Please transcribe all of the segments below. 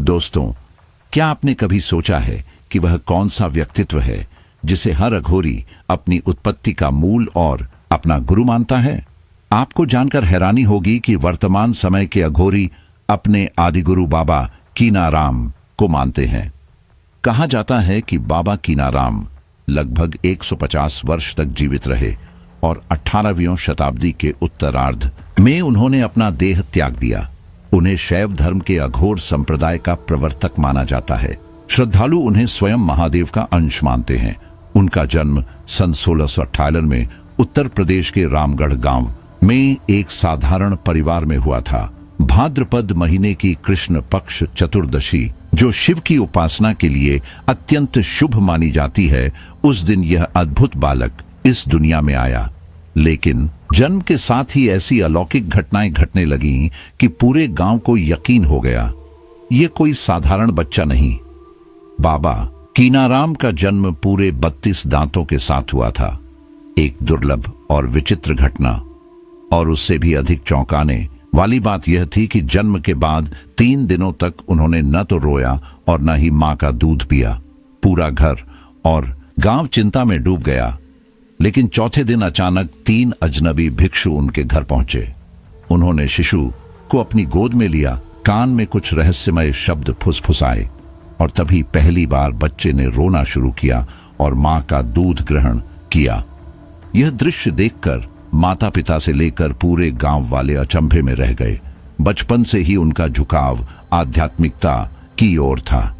दोस्तों, क्या आपने कभी सोचा है कि वह कौन सा व्यक्तित्व है जिसे हर अघोरी अपनी उत्पत्ति का मूल और अपना गुरु मानता है? आपको जानकर हैरानी होगी कि वर्तमान समय के अघोरी अपने आदिगुरु बाबा कीनाराम को मानते हैं। कहा जाता है कि बाबा कीनाराम लगभग 150 वर्ष तक जीवित रहे और 18वीं शताब्दी के उत्तरार्ध में उन्होंने अपना देह त्याग दिया। उन्हें शैव धर्म के अघोर संप्रदाय का प्रवर्तक माना जाता है। श्रद्धालु उन्हें स्वयं महादेव का अंश मानते हैं। उनका जन्म सन 1658 में उत्तर प्रदेश के रामगढ़ गांव में एक साधारण परिवार में हुआ था। भाद्रपद महीने की कृष्ण पक्ष चतुर्दशी, जो शिव की उपासना के लिए अत्यंत शुभ मानी जाती है, उस दिन यह अद्भुत बालक इस दुनिया में आया। लेकिन जन्म के साथ ही ऐसी अलौकिक घटनाएं घटने लगीं कि पूरे गांव को यकीन हो गया, ये कोई साधारण बच्चा नहीं। बाबा कीनाराम का जन्म पूरे 32 दांतों के साथ हुआ था। एक दुर्लभ और विचित्र घटना, और उससे भी अधिक चौंकाने वाली बात यह थी कि जन्म के बाद 3 दिनों तक उन्होंने न तो रोया और न ही मां का दूध पिया। पूरा घर और गांव चिंता में डूब गया। लेकिन चौथे दिन अचानक 3 अजनबी भिक्षु उनके घर पहुंचे। उन्होंने शिशु को अपनी गोद में लिया, कान में कुछ रहस्यमय शब्द फुसफुसाए, और तभी पहली बार बच्चे ने रोना शुरू किया और मां का दूध ग्रहण किया। यह दृश्य देखकर माता पिता से लेकर पूरे गांव वाले अचंभे में रह गए। बचपन से ही उनका झुकाव आध्यात्मिकता की ओर था।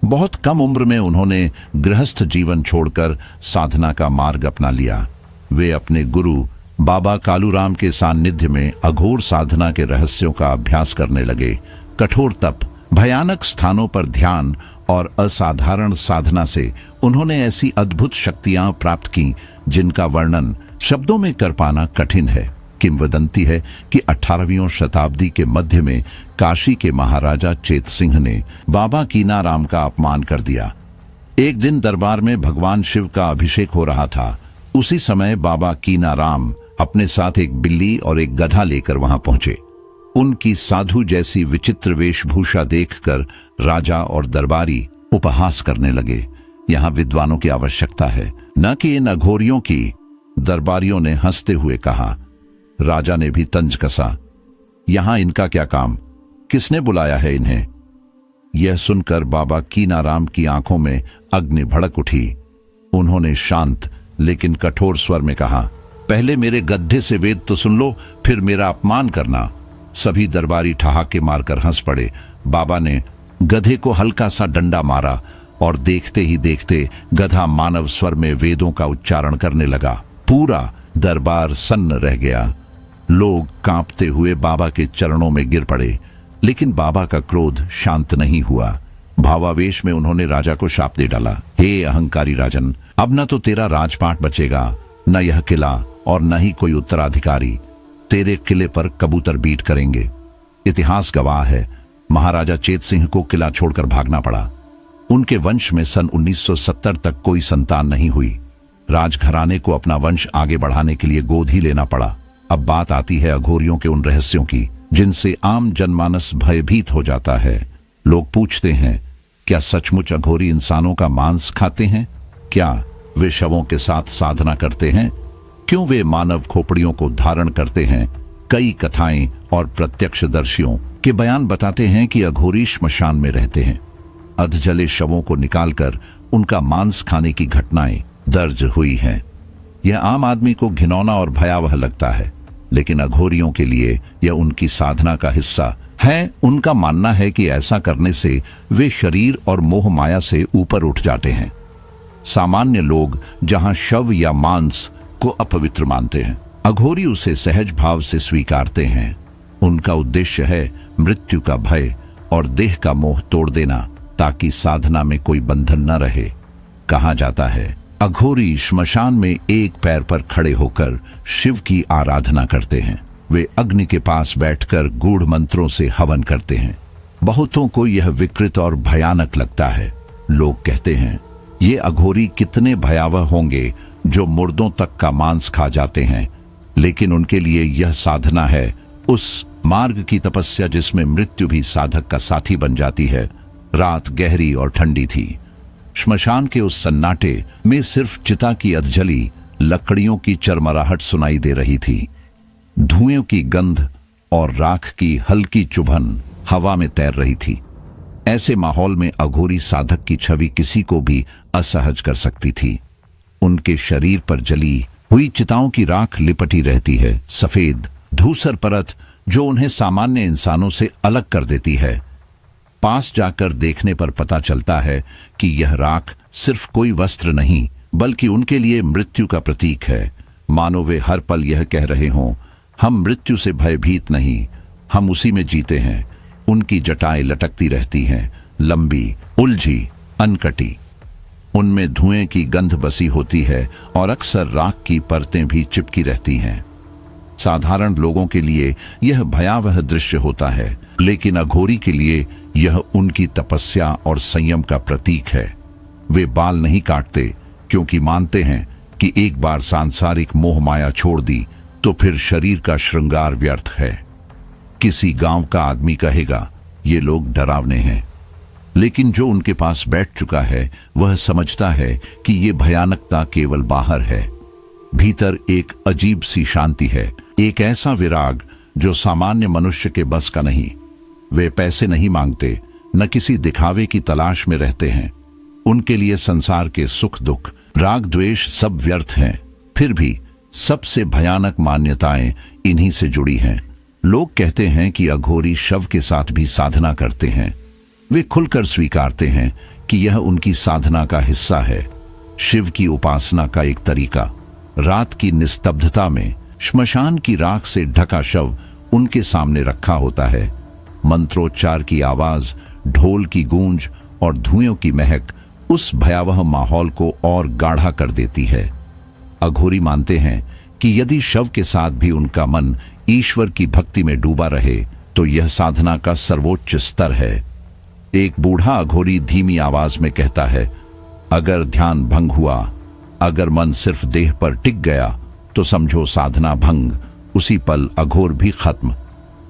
बहुत कम उम्र में उन्होंने गृहस्थ जीवन छोड़कर साधना का मार्ग अपना लिया। वे अपने गुरु बाबा कालूराम के सानिध्य में अघोर साधना के रहस्यों का अभ्यास करने लगे। कठोर तप, भयानक स्थानों पर ध्यान और असाधारण साधना से उन्होंने ऐसी अद्भुत शक्तियां प्राप्त की जिनका वर्णन शब्दों में कर पाना कठिन है। किंवदंती है कि 18वीं शताब्दी के मध्य में काशी के महाराजा चेत सिंह ने बाबा कीनाराम का अपमान कर दिया। एक दिन दरबार में भगवान शिव का अभिषेक हो रहा था। उसी समय बाबा कीनाराम अपने साथ एक बिल्ली और एक गधा लेकर वहां पहुंचे। उनकी साधु जैसी विचित्र वेशभूषा देखकर राजा और दरबारी उपहास करने लगे। यहाँ विद्वानों की आवश्यकता है, न कि इन अघोरियों की। दरबारियों ने हंसते हुए कहा। राजा ने भी तंज कसा, यहां इनका क्या काम? किसने बुलाया है इन्हें? यह सुनकर बाबा कीनाराम की आंखों में अग्नि भड़क उठी। उन्होंने शांत लेकिन कठोर स्वर में कहा, पहले मेरे गड्ढे से वेद तो सुन लो, फिर मेरा अपमान करना। सभी दरबारी ठहाके मारकर हंस पड़े। बाबा ने गधे को हल्का सा डंडा मारा और देखते ही देखते गधा मानव स्वर में वेदों का उच्चारण करने लगा। पूरा दरबार सन्न रह गया। लोग कांपते हुए बाबा के चरणों में गिर पड़े। लेकिन बाबा का क्रोध शांत नहीं हुआ। भावावेश में उन्होंने राजा को शाप दे डाला, हे अहंकारी राजन, अब न तो तेरा राजपाट बचेगा, न यह किला, और न ही कोई उत्तराधिकारी। तेरे किले पर कबूतर बीट करेंगे। इतिहास गवाह है, महाराजा चेत सिंह को किला छोड़कर भागना पड़ा। उनके वंश में सन 1970 तक कोई संतान नहीं हुई। राजघराने को अपना वंश आगे बढ़ाने के लिए गोद ही लेना पड़ा। अब बात आती है अघोरियों के उन रहस्यों की जिनसे आम जनमानस भयभीत हो जाता है। लोग पूछते हैं, क्या सचमुच अघोरी इंसानों का मांस खाते हैं? क्या वे शवों के साथ साधना करते हैं? क्यों वे मानव खोपड़ियों को धारण करते हैं? कई कथाएं और प्रत्यक्षदर्शियों के बयान बताते हैं कि अघोरी श्मशान में रहते हैं। अधजले शवों को निकालकर उनका मांस खाने की घटनाएं दर्ज हुई हैं। यह आम आदमी को घिनौना और भयावह लगता है, लेकिन अघोरियों के लिए यह उनकी साधना का हिस्सा है। उनका मानना है कि ऐसा करने से वे शरीर और मोह माया से ऊपर उठ जाते हैं। सामान्य लोग जहां शव या मांस को अपवित्र मानते हैं, अघोरी उसे सहज भाव से स्वीकारते हैं। उनका उद्देश्य है मृत्यु का भय और देह का मोह तोड़ देना, ताकि साधना में कोई बंधन न रहे। कहा जाता है अघोरी श्मशान में एक पैर पर खड़े होकर शिव की आराधना करते हैं। वे अग्नि के पास बैठकर गूढ़ मंत्रों से हवन करते हैं। बहुतों को यह विकृत और भयानक लगता है। लोग कहते हैं, ये अघोरी कितने भयावह होंगे जो मुर्दों तक का मांस खा जाते हैं। लेकिन उनके लिए यह साधना है उस मार्ग की तपस्या जिसमें मृत्यु भी साधक का साथी बन जाती है। रात गहरी और ठंडी थी। श्मशान के उस सन्नाटे में सिर्फ चिता की अधजली लकड़ियों की चरमराहट सुनाई दे रही थी। धुएं की गंध और राख की हल्की चुभन हवा में तैर रही थी। ऐसे माहौल में अघोरी साधक की छवि किसी को भी असहज कर सकती थी। उनके शरीर पर जली हुई चिताओं की राख लिपटी रहती है, सफेद धूसर परत जो उन्हें सामान्य इंसानों से अलग कर देती है। पास जाकर देखने पर पता चलता है कि यह राख सिर्फ कोई वस्त्र नहीं बल्कि उनके लिए मृत्यु का प्रतीक है। मानो वे हर पल यह कह रहे हों, हम मृत्यु से भयभीत नहीं, हम उसी में जीते हैं। उनकी जटाएं लटकती रहती हैं, लंबी, उलझी, अनकटी। उनमें धुएं की गंध बसी होती है और अक्सर राख की परतें भी चिपकी रहती हैं। साधारण लोगों के लिए यह भयावह दृश्य होता है, लेकिन अघोरी के लिए यह उनकी तपस्या और संयम का प्रतीक है। वे बाल नहीं काटते क्योंकि मानते हैं कि एक बार सांसारिक मोह माया छोड़ दी तो फिर शरीर का श्रृंगार व्यर्थ है। किसी गांव का आदमी कहेगा ये लोग डरावने हैं, लेकिन जो उनके पास बैठ चुका है वह समझता है कि ये भयानकता केवल बाहर है। भीतर एक अजीब सी शांति है, एक ऐसा विराग जो सामान्य मनुष्य के बस का नहीं। वे पैसे नहीं मांगते, न किसी दिखावे की तलाश में रहते हैं। उनके लिए संसार के सुख दुख, राग द्वेष सब व्यर्थ हैं। फिर भी सबसे भयानक मान्यताएं इन्हीं से जुड़ी हैं। लोग कहते हैं कि अघोरी शव के साथ भी साधना करते हैं। वे खुलकर स्वीकारते हैं कि यह उनकी साधना का हिस्सा है, शिव की उपासना का एक तरीका। रात की निस्तब्धता में श्मशान की राख से ढका शव उनके सामने रखा होता है। मंत्रोच्चार की आवाज, ढोल की गूंज और धुएं की महक उस भयावह माहौल को और गाढ़ा कर देती है। अघोरी मानते हैं कि यदि शव के साथ भी उनका मन ईश्वर की भक्ति में डूबा रहे तो यह साधना का सर्वोच्च स्तर है। एक बूढ़ा अघोरी धीमी आवाज में कहता है, अगर ध्यान भंग हुआ, अगर मन सिर्फ देह पर टिक गया तो समझो साधना भंग, उसी पल अघोर भी खत्म।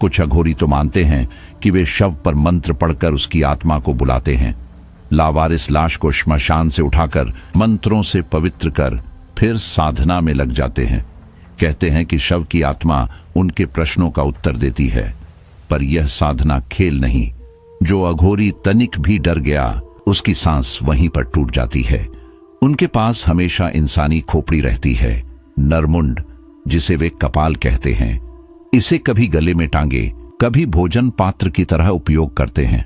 कुछ अघोरी तो मानते हैं कि वे शव पर मंत्र पढ़कर उसकी आत्मा को बुलाते हैं। लावारिस लाश को श्मशान से उठाकर मंत्रों से पवित्र कर फिर साधना में लग जाते हैं। कहते हैं कि शव की आत्मा उनके प्रश्नों का उत्तर देती है। पर यह साधना खेल नहीं। जो अघोरी तनिक भी डर गया उसकी सांस वहीं पर टूट जाती है। उनके पास हमेशा इंसानी खोपड़ी रहती है, नरमुंड, जिसे वे कपाल कहते हैं। इसे कभी गले में टांगे, कभी भोजन पात्र की तरह उपयोग करते हैं।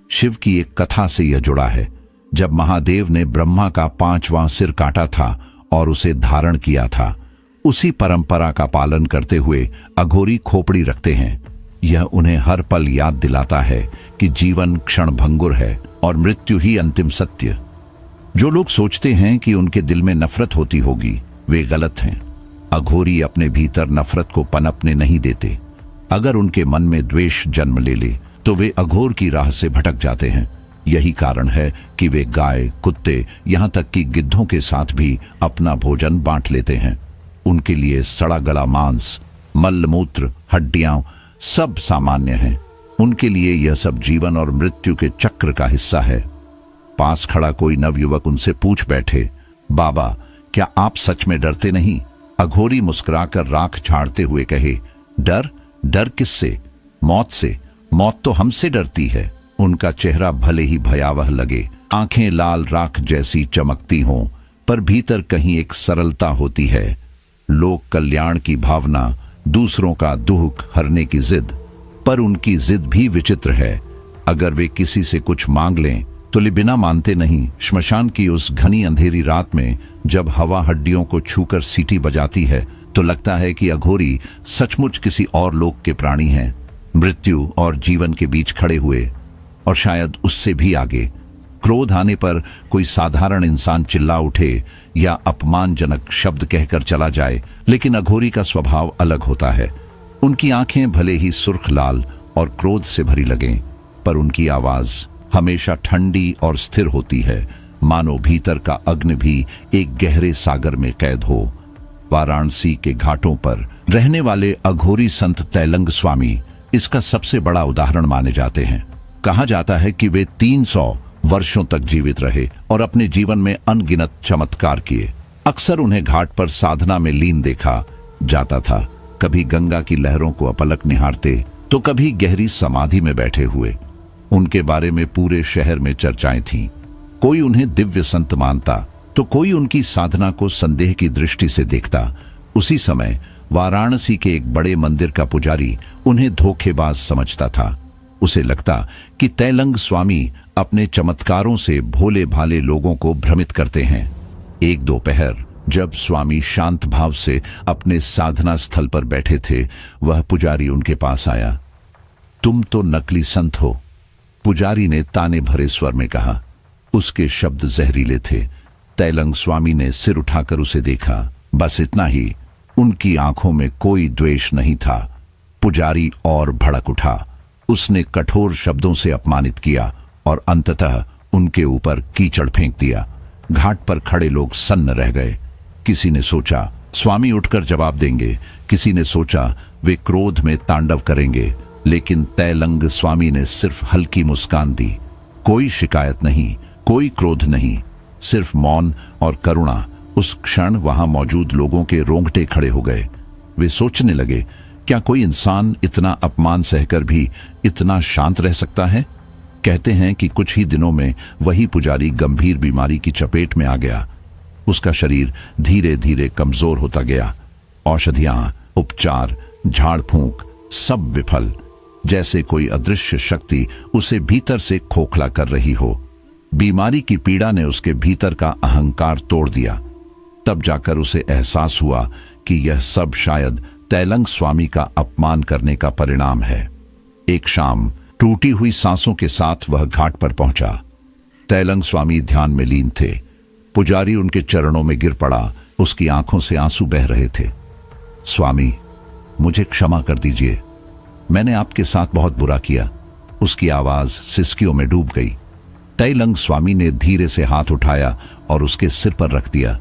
शिव की एक कथा से यह जुड़ा है। जब महादेव ने ब्रह्मा का 5वां सिर काटा था और उसे धारण किया था, उसी परंपरा का पालन करते हुए अघोरी खोपड़ी रखते हैं। यह उन्हें हर पल याद दिलाता है कि जीवन क्षणभंगुर है और मृत्यु ही अंतिम सत्य। जो लोग सोचते हैं कि उनके दिल में नफरत होती होगी, वे गलत हैं। अघोरी अपने भीतर नफरत को पनपने नहीं देते। अगर उनके मन में द्वेष जन्म ले ले तो वे अघोर की राह से भटक जाते हैं। यही कारण है कि वे गाय, कुत्ते, यहाँ तक कि गिद्धों के साथ भी अपना भोजन बांट लेते हैं। उनके लिए सड़ा गला मांस, मलमूत्र, हड्डियां सब सामान्य हैं। उनके लिए यह सब जीवन और मृत्यु के चक्र का हिस्सा है। पास खड़ा कोई नवयुवक उनसे पूछ बैठे, बाबा क्या आप सच में डरते नहीं? अघोरी मुस्कुराकर राख झाड़ते हुए कहे, डर? डर किससे? मौत से। मौत तो हमसे डरती है। उनका चेहरा भले ही भयावह लगे, आंखें लाल राख जैसी चमकती हों, पर भीतर कहीं एक सरलता होती है। लोक कल्याण की भावना, दूसरों का दुख हरने की जिद। पर उनकी जिद भी विचित्र है। अगर वे किसी से कुछ मांग लें तो ले बिना मानते नहीं। श्मशान की उस घनी अंधेरी रात में जब हवा हड्डियों को छूकर सीटी बजाती है तो लगता है कि अघोरी सचमुच किसी और लोक के प्राणी हैं, मृत्यु और जीवन के बीच खड़े हुए, और शायद उससे भी आगे। क्रोध आने पर कोई साधारण इंसान चिल्ला उठे या अपमानजनक शब्द कहकर चला जाए, लेकिन अघोरी का स्वभाव अलग होता है। उनकी आंखें भले ही सुर्ख लाल और क्रोध से भरी लगें, पर उनकी आवाज हमेशा ठंडी और स्थिर होती है, मानो भीतर का अग्नि भी एक गहरे सागर में कैद हो। वाराणसी के घाटों पर रहने वाले अघोरी संत तैलंग स्वामी इसका सबसे बड़ा उदाहरण माने जाते हैं। कहा जाता है कि वे 300 वर्षों तक जीवित रहे और अपने जीवन में अनगिनत चमत्कार किए। अक्सर उन्हें घाट पर साधना में लीन देखा जाता था, कभी गंगा की लहरों को अपलक निहारते तो कभी गहरी समाधि में बैठे हुए। उनके बारे में पूरे शहर में चर्चाएं थीं। कोई उन्हें दिव्य संत मानता तो कोई उनकी साधना को संदेह की दृष्टि से देखता। उसी समय वाराणसी के एक बड़े मंदिर का पुजारी उन्हें धोखेबाज समझता था। उसे लगता कि तैलंग स्वामी अपने चमत्कारों से भोले भाले लोगों को भ्रमित करते हैं। एक दोपहर जब स्वामी शांत भाव से अपने साधना स्थल पर बैठे थे, वह पुजारी उनके पास आया। तुम तो नकली संत हो, पुजारी ने ताने भरे स्वर में कहा। उसके शब्द जहरीले थे। तैलंग स्वामी ने सिर उठाकर उसे देखा, बस इतना ही। उनकी आंखों में कोई द्वेष नहीं था। पुजारी और भड़क उठा। उसने कठोर शब्दों से अपमानित किया और अंततः उनके ऊपर कीचड़ फेंक दिया। घाट पर खड़े लोग सन्न रह गए। किसी ने सोचा स्वामी उठकर जवाब देंगे, किसी ने सोचा वे क्रोध में तांडव करेंगे, लेकिन तैलंग स्वामी ने सिर्फ हल्की मुस्कान दी। कोई शिकायत नहीं, कोई क्रोध नहीं, सिर्फ मौन और करुणा। उस क्षण वहां मौजूद लोगों के रोंगटे खड़े हो गए। वे सोचने लगे, क्या कोई इंसान इतना अपमान सहकर भी इतना शांत रह सकता है? कहते हैं कि कुछ ही दिनों में वही पुजारी गंभीर बीमारी की चपेट में आ गया। उसका शरीर धीरे धीरे कमजोर होता गया। औषधियां, उपचार, झाड़ फूंक सब विफल, जैसे कोई अदृश्य शक्ति उसे भीतर से खोखला कर रही हो। बीमारी की पीड़ा ने उसके भीतर का अहंकार तोड़ दिया। तब जाकर उसे एहसास हुआ कि यह सब शायद तैलंग स्वामी का अपमान करने का परिणाम है। एक शाम टूटी हुई सांसों के साथ वह घाट पर पहुंचा। तैलंग स्वामी ध्यान में लीन थे। पुजारी उनके चरणों में गिर पड़ा। उसकी आंखों से आंसू बह रहे थे। स्वामी, मुझे क्षमा कर दीजिए, मैंने आपके साथ बहुत बुरा किया। उसकी आवाज सिसकियों में डूब गई। तैलंग स्वामी ने धीरे से हाथ उठाया और उसके सिर पर रख दिया।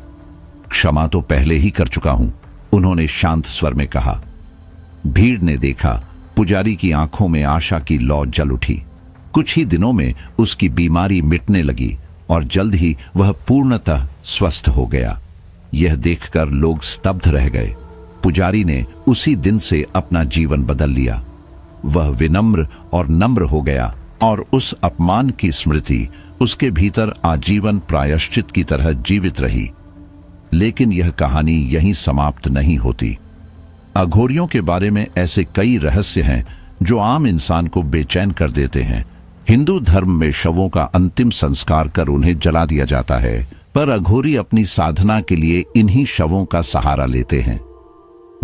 क्षमा तो पहले ही कर चुका हूं, उन्होंने शांत स्वर में कहा। भीड़ ने देखा, पुजारी की आंखों में आशा की लौ जल उठी। कुछ ही दिनों में उसकी बीमारी मिटने लगी और जल्द ही वह पूर्णतः स्वस्थ हो गया। यह देखकर लोग स्तब्ध रह गए। पुजारी ने उसी दिन से अपना जीवन बदल लिया। वह विनम्र और नम्र हो गया और उस अपमान की स्मृति उसके भीतर आजीवन प्रायश्चित की तरह जीवित रही। लेकिन यह कहानी यहीं समाप्त नहीं होती। अघोरियों के बारे में ऐसे कई रहस्य हैं जो आम इंसान को बेचैन कर देते हैं। हिंदू धर्म में शवों का अंतिम संस्कार कर उन्हें जला दिया जाता है, पर अघोरी अपनी साधना के लिए इन्हीं शवों का सहारा लेते हैं।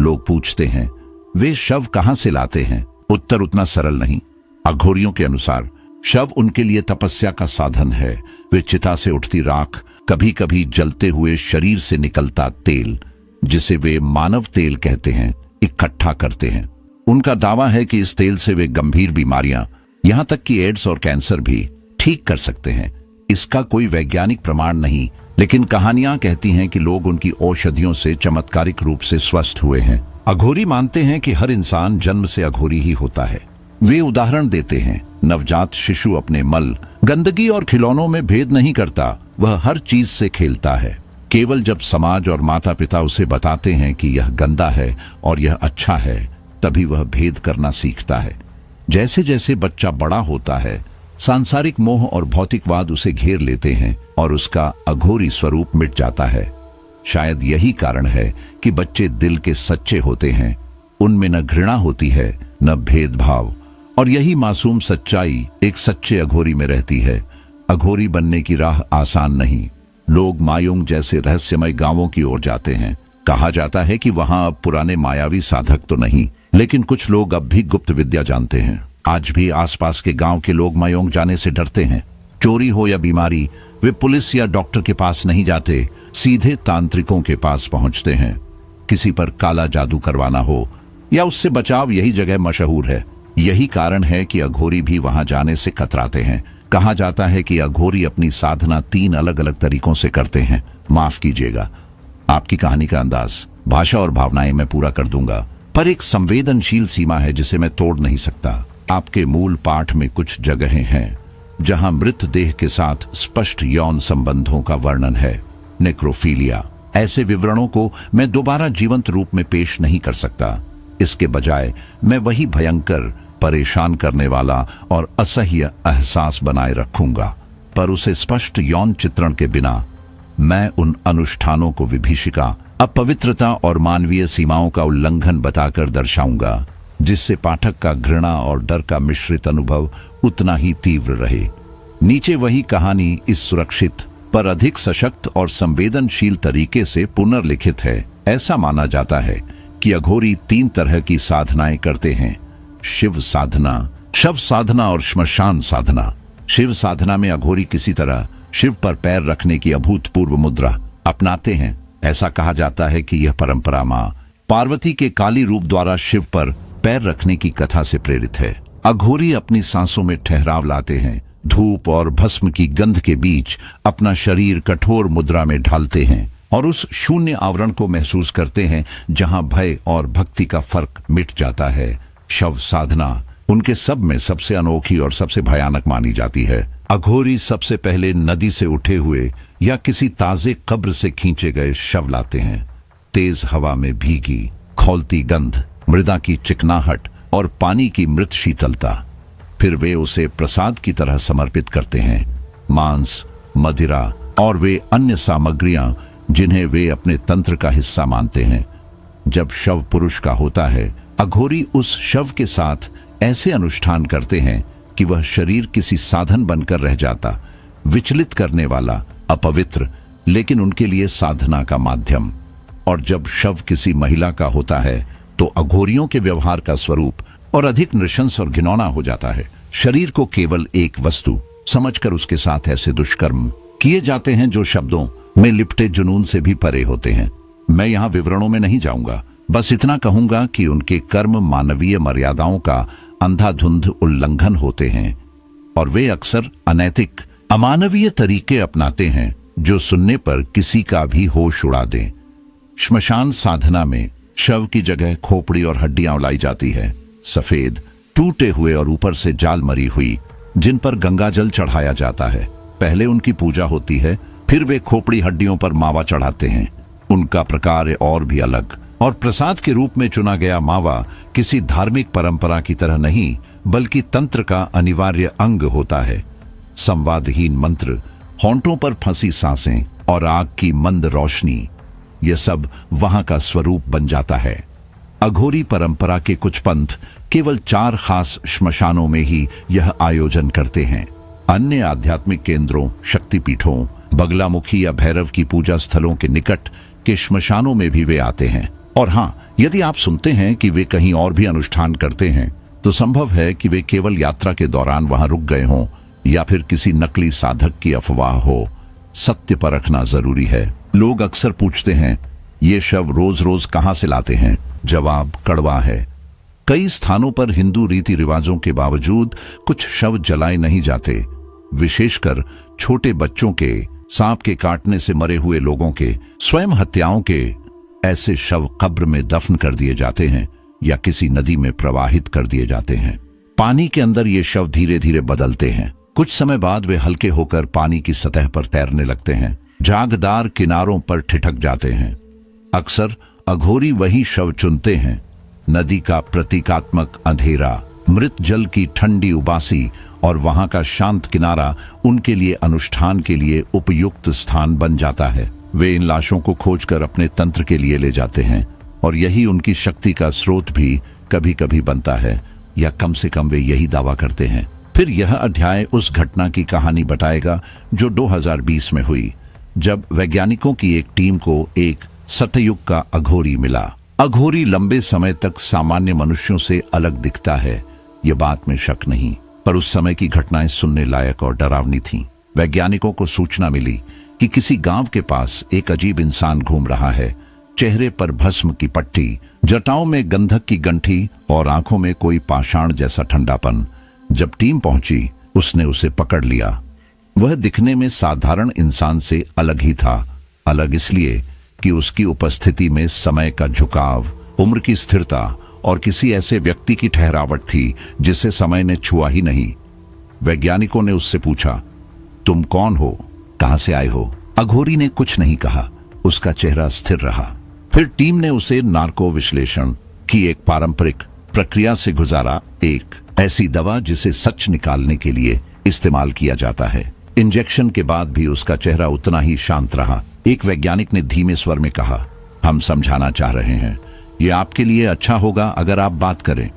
लोग पूछते हैं, वे शव कहां से लाते हैं? उत्तर उतना सरल नहीं। अघोरियों के अनुसार शव उनके लिए तपस्या का साधन है। वे चिता से उठती राख, कभी कभी जलते हुए शरीर से निकलता तेल, जिसे वे मानव तेल कहते हैं, इकट्ठा करते हैं। उनका दावा है कि इस तेल से वे गंभीर बीमारियां, यहां तक कि एड्स और कैंसर भी ठीक कर सकते हैं। इसका कोई वैज्ञानिक प्रमाण नहीं, लेकिन कहानियां कहती हैं कि लोग उनकी औषधियों से चमत्कारिक रूप से स्वस्थ हुए हैं। अघोरी मानते हैं कि हर इंसान जन्म से अघोरी ही होता है। वे उदाहरण देते हैं, नवजात शिशु अपने मल, गंदगी और खिलौनों में भेद नहीं करता। वह हर चीज से खेलता है। केवल जब समाज और माता पिता उसे बताते हैं कि यह गंदा है और यह अच्छा है, तभी वह भेद करना सीखता है। जैसे जैसे बच्चा बड़ा होता है, सांसारिक मोह और भौतिकवाद उसे घेर लेते हैं और उसका अघोरी स्वरूप मिट जाता है। शायद यही कारण है कि बच्चे दिल के सच्चे होते हैं। उनमें न घृणा होती है, न भेदभाव, और यही मासूम सच्चाई एक सच्चे अघोरी में रहती है। अघोरी बनने की राह आसान नहीं। लोग मायुंग जैसे रहस्यमय गांवों की ओर जाते हैं। कहा जाता है कि वहां अब पुराने मायावी साधक तो नहीं, लेकिन कुछ लोग अब भी गुप्त विद्या जानते हैं। आज भी आसपास के गांव के लोग मायुंग जाने से डरते हैं। चोरी हो या बीमारी, वे पुलिस या डॉक्टर के पास नहीं जाते, सीधे तांत्रिकों के पास पहुंचते हैं। किसी पर काला जादू करवाना हो या उससे बचाव, यही जगह मशहूर है। यही कारण है कि अघोरी भी वहां जाने से कतराते हैं। कहा जाता है कि अघोरी अपनी साधना 3 अलग अलग तरीकों से करते हैं। माफ कीजिएगा, आपकी कहानी का अंदाज, भाषा और भावनाएं मैं पूरा कर दूंगा, पर एक संवेदनशील सीमा है जिसे मैं तोड़ नहीं सकता। आपके मूल पाठ में कुछ जगहें हैं जहां मृतदेह के साथ स्पष्ट यौन संबंधों का वर्णन है, नेक्रोफीलिया। ऐसे विवरणों को मैं दोबारा जीवंत रूप में पेश नहीं कर सकता। इसके बजाय मैं वही भयंकर, परेशान करने वाला और असह्य एहसास बनाए रखूंगा, पर उसे स्पष्ट यौन चित्रण के बिना। मैं उन अनुष्ठानों को विभीषिका, अपवित्रता और मानवीय सीमाओं का उल्लंघन बताकर दर्शाऊंगा, जिससे पाठक का घृणा और डर का मिश्रित अनुभव उतना ही तीव्र रहे। नीचे वही कहानी इस सुरक्षित पर अधिक सशक्त और संवेदनशील तरीके से पुनर्लिखित है। ऐसा माना जाता है कि अघोरी 3 तरह की साधनाएं करते हैं: शिव साधना, शव साधना और श्मशान साधना। शिव साधना में अघोरी किसी तरह शिव पर पैर रखने की अभूतपूर्व मुद्रा अपनाते हैं। ऐसा कहा जाता है कि यह परंपरा मां पार्वती के काली रूप द्वारा शिव पर पैर रखने की कथा से प्रेरित है। अघोरी अपनी सांसों में ठहराव लाते हैं, धूप और भस्म की गंध के बीच अपना शरीर कठोर मुद्रा में ढालते हैं और उस शून्य आवरण को महसूस करते हैं जहां भय और भक्ति का फर्क मिट जाता है। शव साधना उनके सब में सबसे अनोखी और सबसे भयानक मानी जाती है। अघोरी सबसे पहले नदी से उठे हुए या किसी ताजे कब्र से खींचे गए शव लाते हैं। तेज हवा में भीगी खौलती गंध, मृदा की चिकनाहट और पानी की मृत शीतलता। फिर वे उसे प्रसाद की तरह समर्पित करते हैं। मांस, मदिरा और वे अन्य सामग्रियां जिन्हें वे अपने तंत्र का हिस्सा मानते हैं। जब शव पुरुष का होता है, अघोरी उस शव के साथ ऐसे अनुष्ठान करते हैं कि वह शरीर किसी साधन बनकर रह जाता, विचलित करने वाला, अपवित्र, लेकिन उनके लिए साधना का माध्यम। और जब शव किसी महिला का होता है तो अघोरियों के व्यवहार का स्वरूप और अधिक नृशंस और घिनौना हो जाता है। शरीर को केवल एक वस्तु समझकर उसके साथ ऐसे दुष्कर्म किए जाते हैं जो शब्दों में लिपटे जुनून से भी परे होते हैं। मैं यहाँ विवरणों में नहीं जाऊंगा, बस इतना कहूंगा कि उनके कर्म मानवीय मर्यादाओं का अंधाधुंध उल्लंघन होते हैं और वे अक्सर अनैतिक, अमानवीय तरीके अपनाते हैं जो सुनने पर किसी का भी होश उड़ा दें। श्मशान साधना में शव की जगह खोपड़ी और हड्डियां उलाई जाती है, सफेद, टूटे हुए और ऊपर से जाल मरी हुई, जिन पर गंगा जल चढ़ाया जाता है। पहले उनकी पूजा होती है, फिर वे खोपड़ी हड्डियों पर मावा चढ़ाते हैं। उनका प्रकार और भी अलग, और प्रसाद के रूप में चुना गया मावा किसी धार्मिक परंपरा की तरह नहीं, बल्कि तंत्र का अनिवार्य अंग होता है। संवादहीन मंत्र, होंठों पर फंसी सांसें और आग की मंद रोशनी, यह सब वहां का स्वरूप बन जाता है। अघोरी परंपरा के कुछ पंथ केवल 4 खास श्मशानों में ही यह आयोजन करते हैं। अन्य आध्यात्मिक केंद्रों, शक्तिपीठों, बगलामुखी या भैरव की पूजा स्थलों के निकट के श्मशानों में भी वे आते हैं। और हाँ, यदि आप सुनते हैं कि वे कहीं और भी अनुष्ठान करते हैं, तो संभव है कि वे केवल यात्रा के दौरान वहां रुक गए हों या फिर किसी नकली साधक की अफवाह हो। सत्य परखना जरूरी है। लोग अक्सर पूछते हैं, ये शव रोज रोज कहां से लाते हैं? जवाब कड़वा है। कई स्थानों पर हिंदू रीति रिवाजों के बावजूद कुछ शव जलाए नहीं जाते, विशेषकर छोटे बच्चों के, सांप के काटने से मरे हुए लोगों के, स्वयं हत्याओं के। ऐसे शव कब्र में दफन कर दिए जाते हैं या किसी नदी में प्रवाहित कर दिए जाते हैं। पानी के अंदर ये शव धीरे धीरे बदलते हैं। कुछ समय बाद वे हल्के होकर पानी की सतह पर तैरने लगते हैं, झागदार किनारों पर ठिठक जाते हैं। अक्सर अघोरी वही शव चुनते हैं। नदी का प्रतीकात्मक अंधेरा, मृत जल की ठंडी उबासी और वहां का शांत किनारा उनके लिए अनुष्ठान के लिए उपयुक्त स्थान बन जाता है। वे इन लाशों को खोजकर अपने तंत्र के लिए ले जाते हैं और यही उनकी शक्ति का स्रोत भी कभी कभी बनता है, या कम से कम वे यही दावा करते हैं। फिर यह अध्याय उस घटना की कहानी बताएगा जो 2020 में हुई, जब वैज्ञानिकों की एक टीम को एक सतयुग का अघोरी मिला। अघोरी लंबे समय तक सामान्य मनुष्यों से अलग दिखता है, ये बात में शक नहीं, पर उस समय की घटनाएं सुनने लायक और डरावनी थीं। वैज्ञानिकों को सूचना मिली कि किसी गांव के पास एक अजीब इंसान घूम रहा है। चेहरे पर भस्म की पट्टी, जटाओं में गंधक की गंठी और आंखों में कोई पाषाण जैसा ठंडापन। जब टीम पहुंची, उसने उसे पकड़ लिया। वह दिखने में साधारण इंसान से अलग ही था। अलग इसलिए कि उसकी उपस्थिति में समय का झुकाव, उम्र की स्थिरता और किसी ऐसे व्यक्ति की ठहरावट थी जिसे समय ने छुआ ही नहीं। वैज्ञानिकों ने उससे पूछा, तुम कौन हो, कहां से आए हो? अघोरी ने कुछ नहीं कहा, उसका चेहरा स्थिर रहा। फिर टीम ने उसे नार्को विश्लेषण की एक पारंपरिक प्रक्रिया से गुजारा, एक ऐसी दवा जिसे सच निकालने के लिए इस्तेमाल किया जाता है। इंजेक्शन के बाद भी उसका चेहरा उतना ही शांत रहा। एक वैज्ञानिक ने धीमे स्वर में कहा, हम समझाना चाह रहे हैं, यह आपके लिए अच्छा होगा अगर आप बात करें।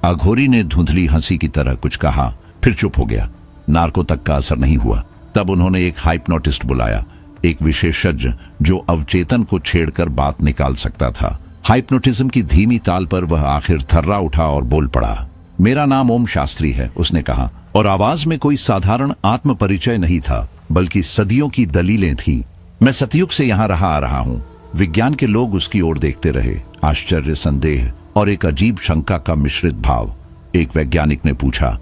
अघोरी ने धुंधली हंसी की तरह कुछ कहा, फिर चुप हो गया। नार्को तक का असर नहीं हुआ। तब उन्होंने एक हाइप्नोटिस्ट बुलाया, एक विशेषज्ञ जो अवचेतन को छेड़कर बात निकाल सकता था। हाइप्नोटिज्म की धीमी ताल पर वह आखिर थर्रा उठा और बोल पड़ा। मेरा नाम ओम शास्त्री है, उसने कहा, और आवाज में कोई साधारण आत्म परिचय नहीं था, बल्कि सदियों की दलीलें थीं। मैं सतयुग से यहां रहा आ रहा हूं। विज्ञान के लोग उसकी ओर देखते रहे, आश्चर्य, संदेह और एक अजीब शंका का मिश्रित भाव। एक वैज्ञानिक ने पूछा,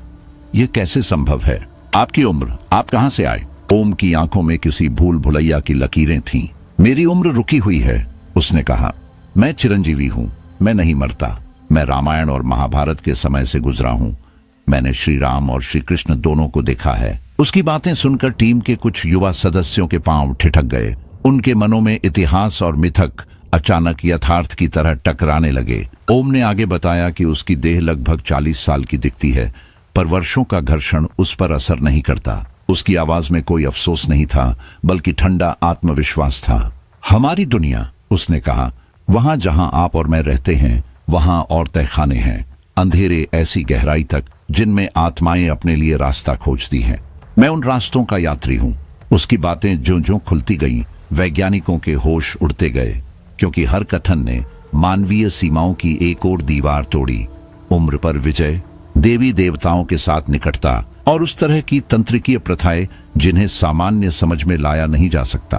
यह कैसे संभव है? आपकी उम्र, आप कहां से आए? ओम की आंखों में किसी भूल भुलैया की लकीरें थीं। मेरी उम्र रुकी हुई है, उसने कहा। मैं चिरंजीवी हूं, मैं नहीं मरता। मैं रामायण और महाभारत के समय से गुजरा हूं। मैंने श्री राम और श्री कृष्ण दोनों को देखा है। उसकी बातें सुनकर टीम के कुछ युवा सदस्यों के पांव ठिठक गए। उनके मनों में इतिहास और मिथक अचानक यथार्थ की तरह टकराने लगे। ओम ने आगे बताया कि उसकी देह लगभग 40 साल की दिखती है, पर वर्षों का घर्षण उस पर असर नहीं करता। उसकी आवाज में कोई अफसोस नहीं था, बल्कि ठंडा आत्मविश्वास था। हमारी दुनिया, उसने कहा, वहां जहां आप और मैं रहते हैं, वहां और तहखाने हैं, अंधेरे ऐसी गहराई तक जिनमें आत्माएं अपने लिए रास्ता खोजती हैं। मैं उन रास्तों का यात्री हूं। उसकी बातें ज्यों ज्यों खुलती गईं, वैज्ञानिकों के होश उड़ते गए, क्योंकि हर कथन ने मानवीय सीमाओं की एक और दीवार तोड़ी। उम्र पर विजय, देवी देवताओं के साथ निकटता और उस तरह की तंत्रिकीय प्रथाएं जिन्हें सामान्य समझ में लाया नहीं जा सकता।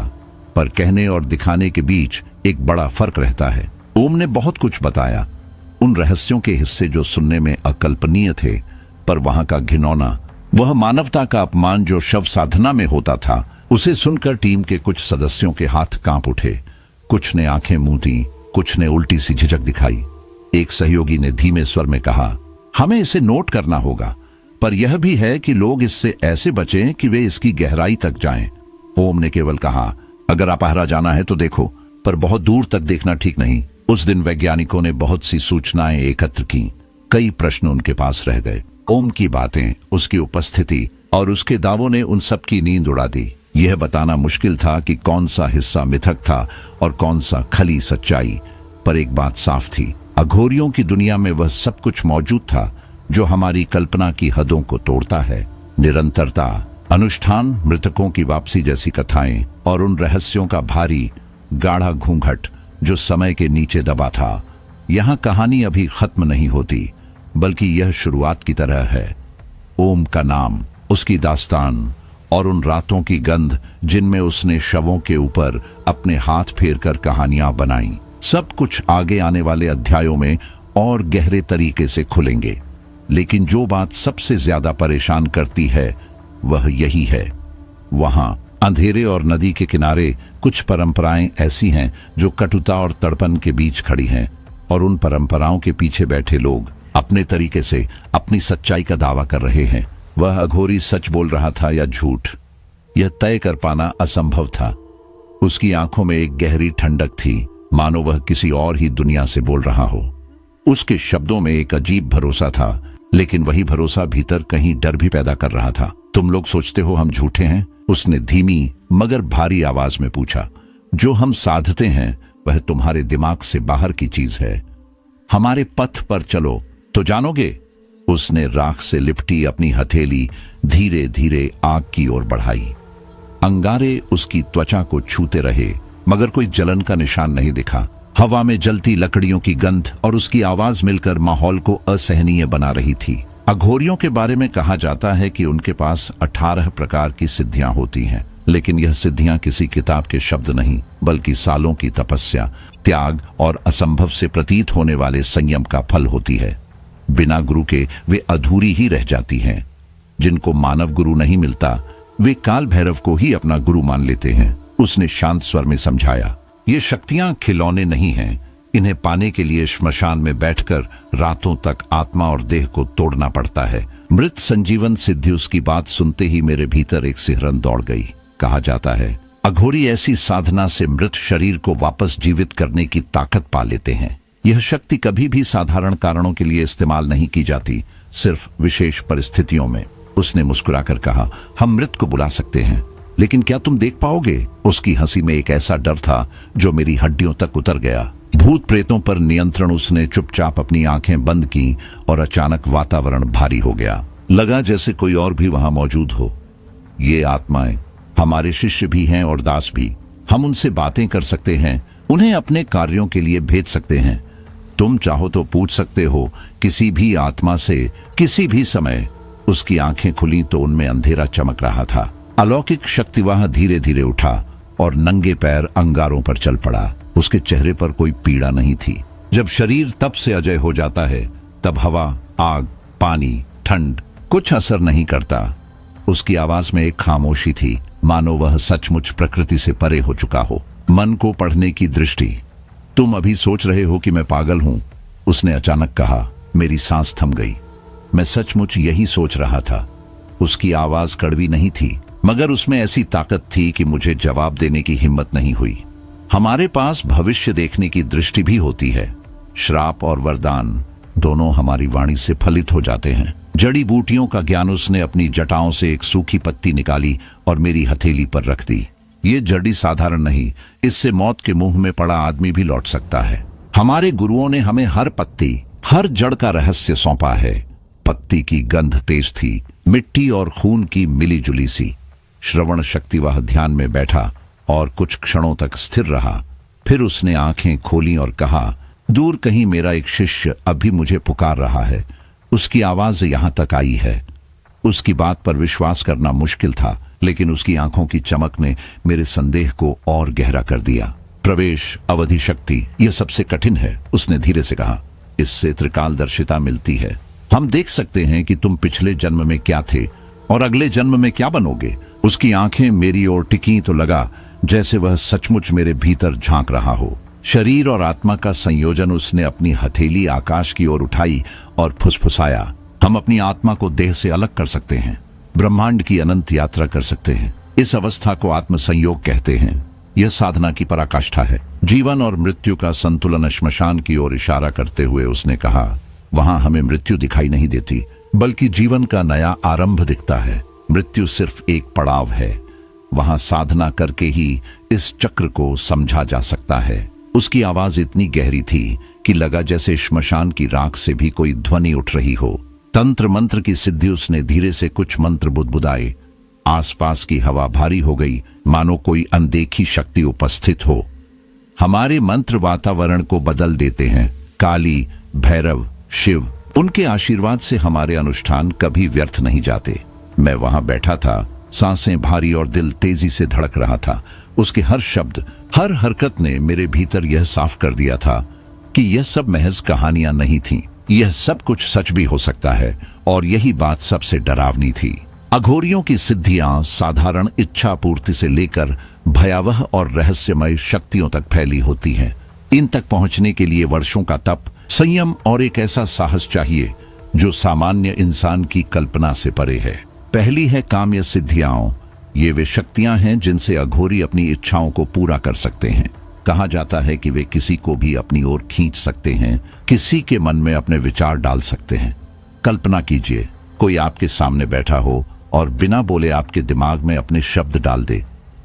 पर कहने और दिखाने के बीच एक बड़ा फर्क रहता है। ओम ने बहुत कुछ बताया, उन रहस्यों के हिस्से जो सुनने में अकल्पनीय थे, पर वहां का घिनौना, वह मानवता का अपमान जो शव साधना में होता था, उसे सुनकर टीम के कुछ सदस्यों के हाथ कांप उठे। कुछ ने आंखें मूंदी, कुछ ने उल्टी सी झिझक दिखाई। एक सहयोगी ने धीमे स्वर में कहा, हमें इसे नोट करना होगा, पर यह भी है कि लोग इससे ऐसे बचें कि वे इसकी गहराई तक जाएं। ओम ने केवल कहा, अगर अपहरा जाना है तो देखो, पर बहुत दूर तक देखना ठीक नहीं। उस दिन वैज्ञानिकों ने बहुत सी सूचनाएं एकत्र की। कई प्रश्न उनके पास रह गए। ओम की बातें, उसकी उपस्थिति और उसके दावों ने उन सब की नींद उड़ा दी। यह बताना मुश्किल था कि कौन सा हिस्सा मिथक था और कौन सा खली सच्चाई, पर एक बात साफ थी, अघोरियों की दुनिया में वह सब कुछ मौजूद था जो हमारी कल्पना की हदों को तोड़ता है। निरंतरता, अनुष्ठान, मृतकों की वापसी जैसी कथाएं और उन रहस्यों का भारी गाढ़ा घूंघट जो समय के नीचे दबा था। यहाँ कहानी अभी खत्म नहीं होती, बल्कि यह शुरुआत की तरह है। ओम का नाम, उसकी दास्तान और उन रातों की गंध जिनमें उसने शवों के ऊपर अपने हाथ फेरकर कहानियां बनाई, सब कुछ आगे आने वाले अध्यायों में और गहरे तरीके से खुलेंगे। लेकिन जो बात सबसे ज्यादा परेशान करती है वह यही है, वहां अंधेरे और नदी के किनारे कुछ परंपराएं ऐसी हैं जो कटुता और तड़पन के बीच खड़ी हैं, और उन परंपराओं के पीछे बैठे लोग अपने तरीके से अपनी सच्चाई का दावा कर रहे हैं। वह अघोरी सच बोल रहा था या झूठ, यह तय कर पाना असंभव था। उसकी आंखों में एक गहरी ठंडक थी, मानो वह किसी और ही दुनिया से बोल रहा हो। उसके शब्दों में एक अजीब भरोसा था, लेकिन वही भरोसा भीतर कहीं डर भी पैदा कर रहा था। तुम लोग सोचते हो हम झूठे हैं? उसने धीमी मगर भारी आवाज में पूछा। जो हम साधते हैं वह तुम्हारे दिमाग से बाहर की चीज है। हमारे पथ पर चलो तो जानोगे। उसने राख से लिपटी अपनी हथेली धीरे धीरे आग की ओर बढ़ाई। अंगारे उसकी त्वचा को छूते रहे, मगर कोई जलन का निशान नहीं दिखा। हवा में जलती लकड़ियों की गंध और उसकी आवाज मिलकर माहौल को असहनीय बना रही थी। अघोरियों के बारे में कहा जाता है कि उनके पास 18 प्रकार की सिद्धियां होती हैं, लेकिन यह सिद्धियां किसी किताब के शब्द नहीं, बल्कि सालों की तपस्या, त्याग और असंभव से प्रतीत होने वाले संयम का फल होती है। बिना गुरु के वे अधूरी ही रह जाती हैं। जिनको मानव गुरु नहीं मिलता, वे काल भैरव को ही अपना गुरु मान लेते हैं। उसने शांत स्वर में समझाया, ये शक्तियां खिलौने नहीं हैं, इन्हें पाने के लिए श्मशान में बैठकर रातों तक आत्मा और देह को तोड़ना पड़ता है। मृत संजीवन सिद्धि उसकी बात सुनते ही मेरे भीतर एक सिहरन दौड़ गई। कहा जाता है अघोरी ऐसी साधना से मृत शरीर को वापस जीवित करने की ताकत पा लेते हैं। यह शक्ति कभी भी साधारण कारणों के लिए इस्तेमाल नहीं की जाती, सिर्फ विशेष परिस्थितियों में। उसने मुस्कुराकर कहा, हम मृत को बुला सकते हैं, लेकिन क्या तुम देख पाओगे? उसकी हंसी में एक ऐसा डर था जो मेरी हड्डियों तक उतर गया। भूत प्रेतों पर नियंत्रण। उसने चुपचाप अपनी आंखें बंद की और अचानक वातावरण भारी हो गया। लगा जैसे कोई और भी वहां मौजूद हो। ये आत्माएं हमारे शिष्य भी हैं और दास भी। हम उनसे बातें कर सकते हैं, उन्हें अपने कार्यों के लिए भेज सकते हैं। तुम चाहो तो पूछ सकते हो किसी भी आत्मा से किसी भी समय। उसकी आंखें खुली तो उनमें अंधेरा चमक रहा था। अलौकिक शक्तिवाह धीरे धीरे उठा और नंगे पैर अंगारों पर चल पड़ा। उसके चेहरे पर कोई पीड़ा नहीं थी। जब शरीर तप से अजय हो जाता है तब हवा, आग, पानी, ठंड कुछ असर नहीं करता। उसकी आवाज में एक खामोशी थी, मानो वह सचमुच प्रकृति से परे हो चुका हो। मन को पढ़ने की दृष्टि। तुम अभी सोच रहे हो कि मैं पागल हूं, उसने अचानक कहा। मेरी सांस थम गई। मैं सचमुच यही सोच रहा था। उसकी आवाज कड़वी नहीं थी, मगर उसमें ऐसी ताकत थी कि मुझे जवाब देने की हिम्मत नहीं हुई। हमारे पास भविष्य देखने की दृष्टि भी होती है। श्राप और वरदान दोनों हमारी वाणी से फलित हो जाते हैं। जड़ी बूटियों का ज्ञान। उसने अपनी जटाओं से एक सूखी पत्ती निकाली और मेरी हथेली पर रख दी। ये जड़ी साधारण नहीं, इससे मौत के मुंह में पड़ा आदमी भी लौट सकता है। हमारे गुरुओं ने हमें हर पत्ती, हर जड़ का रहस्य सौंपा है। पत्ती की गंध तेज थी, मिट्टी और खून की मिली जुली सी। श्रवण शक्ति वह ध्यान में बैठा और कुछ क्षणों तक स्थिर रहा। फिर उसने आंखें खोली और कहा, दूर कहीं मेरा एक शिष्य अभी मुझे पुकार रहा है। उसकी आवाज यहां तक आई है। उसकी बात पर विश्वास करना मुश्किल था, लेकिन उसकी आंखों की चमक ने मेरे संदेह को और गहरा कर दिया। प्रवेश, अवधि शक्ति, यह सबसे कठिन है, उसने धीरे से कहा। इससे त्रिकालदर्शिता मिलती है। हम देख सकते हैं कि तुम पिछले जन्म में क्या थे और अगले जन्म में क्या बनोगे। उसकी आंखें मेरी ओर टिकी तो लगा जैसे वह सचमुच मेरे भीतर झांक रहा हो। शरीर और आत्मा का संयोजन। उसने अपनी हथेली आकाश की ओर उठाई और फुसफुसाया, हम अपनी आत्मा को देह से अलग कर सकते हैं, ब्रह्मांड की अनंत यात्रा कर सकते हैं। इस अवस्था को आत्म संयोग कहते हैं। यह साधना की पराकाष्ठा है। जीवन और मृत्यु का संतुलन। श्मशान की ओर इशारा करते हुए उसने कहा, वहां हमें मृत्यु दिखाई नहीं देती, बल्कि जीवन का नया आरंभ दिखता है। मृत्यु सिर्फ एक पड़ाव है। वहां साधना करके ही इस चक्र को समझा जा सकता है। उसकी आवाज इतनी गहरी थी कि लगा जैसे श्मशान की राख से भी कोई ध्वनि उठ रही हो। तंत्र मंत्र की सिद्धि। उसने धीरे से कुछ मंत्र बुदबुदाए। आसपास की हवा भारी हो गई, मानो कोई अनदेखी शक्ति उपस्थित हो। हमारे मंत्र वातावरण को बदल देते हैं। काली, भैरव, शिव, उनके आशीर्वाद से हमारे अनुष्ठान कभी व्यर्थ नहीं जाते। मैं वहां बैठा था, सांसें भारी और दिल तेजी से धड़क रहा था। उसके हर शब्द, हर हरकत ने मेरे भीतर यह साफ कर दिया था कि यह सब महज कहानियां नहीं थीं। यह सब कुछ सच भी हो सकता है, और यही बात सबसे डरावनी थी। अघोरियों की सिद्धियां साधारण इच्छा पूर्ति से लेकर भयावह और रहस्यमय शक्तियों तक फैली होती हैं। इन तक पहुंचने के लिए वर्षों का तप, संयम और एक ऐसा साहस चाहिए जो सामान्य इंसान की कल्पना से परे है। पहली है काम्य सिद्धियां। ये वे शक्तियां हैं जिनसे अघोरी अपनी इच्छाओं को पूरा कर सकते हैं। कहा जाता है कि वे किसी को भी अपनी ओर खींच सकते हैं, किसी के मन में अपने विचार डाल सकते हैं। कल्पना कीजिए, कोई आपके सामने बैठा हो और बिना बोले आपके दिमाग में अपने शब्द डाल दे।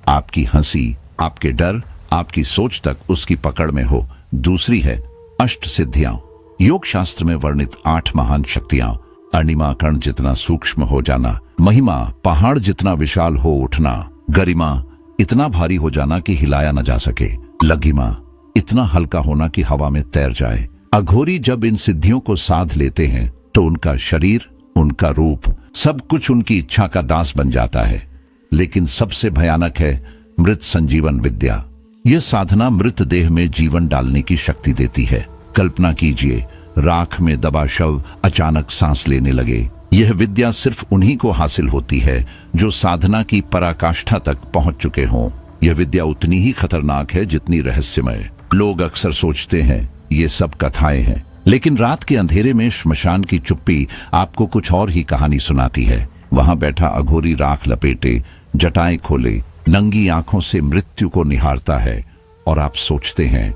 आपकी हंसी, आपके डर, आपकी सोच तक उसकी पकड़ में हो। दूसरी है अष्ट सिद्धियां। योग शास्त्र में वर्णित 8 महान शक्तियां। अणिमा कण जितना सूक्ष्म हो जाना, महिमा पहाड़ जितना विशाल हो उठना, गरिमा इतना भारी हो जाना कि हिलाया न जा सके, लघिमा इतना हल्का होना कि हवा में तैर जाए। अघोरी जब इन सिद्धियों को साध लेते हैं तो उनका शरीर, उनका रूप, सब कुछ उनकी इच्छा का दास बन जाता है। लेकिन सबसे भयानक है मृत संजीवन विद्या। यह साधना मृत देह में जीवन डालने की शक्ति देती है। कल्पना कीजिए, राख में दबा शव अचानक सांस लेने लगे। यह विद्या सिर्फ उन्हीं को हासिल होती है जो साधना की पराकाष्ठा तक पहुंच चुके हों। यह विद्या उतनी ही खतरनाक है जितनी रहस्यमय। लोग अक्सर सोचते हैं ये सब कथाएं हैं, लेकिन रात के अंधेरे में श्मशान की चुप्पी आपको कुछ और ही कहानी सुनाती है। वहां बैठा अघोरी राख लपेटे, जटाएं खोले, नंगी आंखों से मृत्यु को निहारता है और आप सोचते हैं,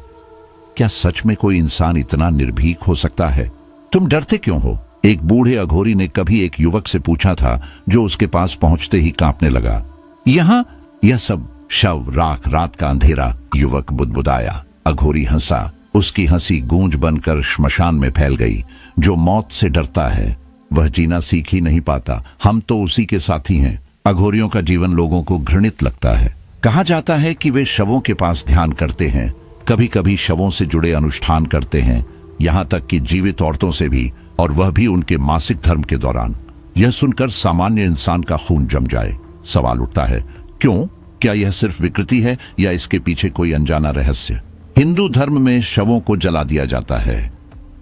क्या सच में कोई इंसान इतना निर्भीक हो सकता है? तुम डरते क्यों हो? एक बूढ़े अघोरी ने कभी एक युवक से पूछा था, जो उसके पास पहुंचते ही कांपने लगा। यह सब शव, राख, रात का अंधेरा। युवक बुदबुदाया। अघोरी हंसा। उसकी हंसी गूंज बनकर श्मशान में फैल गई। जो मौत से डरता है वह जीना सीख ही नहीं पाता। हम तो उसी के साथी हैं। अघोरियों का जीवन लोगों को घृणित लगता है। कहा जाता है कि वे शवों के पास ध्यान करते हैं, कभी कभी शवों से जुड़े अनुष्ठान करते हैं, यहाँ तक कि जीवित औरतों से भी, और वह भी उनके मासिक धर्म के दौरान। यह सुनकर सामान्य इंसान का खून जम जाए। सवाल उठता है, क्यों? क्या यह सिर्फ विकृति है या इसके पीछे कोई अनजाना रहस्य? हिंदू धर्म में शवों को जला दिया जाता है,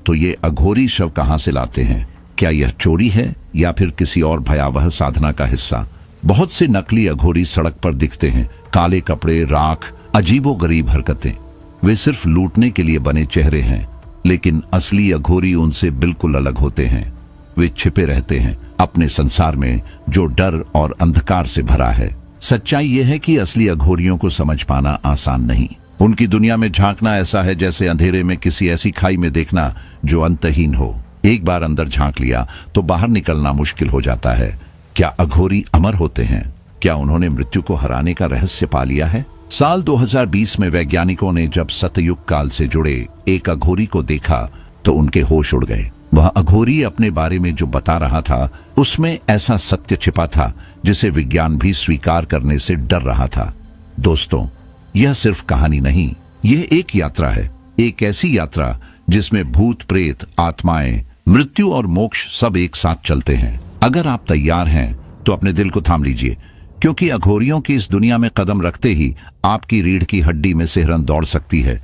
तो ये अघोरी शव कहां से लाते हैं? क्या यह चोरी है या फिर किसी और भयावह साधना का हिस्सा? बहुत से नकली अघोरी सड़क पर दिखते हैं। काले कपड़े, राख, अजीबोगरीब हरकतें। वे सिर्फ लूटने के लिए बने चेहरे हैं, लेकिन असली अघोरी उनसे बिल्कुल अलग होते हैं। वे छिपे रहते हैं अपने संसार में, जो डर और अंधकार से भरा है। सच्चाई यह है कि असली अघोरियों को समझ पाना आसान नहीं। उनकी दुनिया में झांकना ऐसा है जैसे अंधेरे में किसी ऐसी खाई में देखना जो अंतहीन हो। एक बार अंदर झांक लिया तो बाहर निकलना मुश्किल हो जाता है। क्या अघोरी अमर होते हैं? क्या उन्होंने मृत्यु को हराने का रहस्य पा लिया है? साल 2020 में वैज्ञानिकों ने जब सतयुग काल से जुड़े एक अघोरी को देखा तो उनके होश उड़ गए। वह अघोरी अपने बारे में जो बता रहा था, उसमें ऐसा सत्य छिपा था जिसे विज्ञान भी स्वीकार करने से डर रहा था। दोस्तों, यह सिर्फ कहानी नहीं, यह एक यात्रा है। एक ऐसी यात्रा जिसमें भूत, प्रेत, आत्माएं, मृत्यु और मोक्ष सब एक साथ चलते हैं। अगर आप तैयार हैं तो अपने दिल को थाम लीजिए, क्योंकि अघोरियों की इस दुनिया में कदम रखते ही आपकी रीढ़ की हड्डी में सिहरन दौड़ सकती है।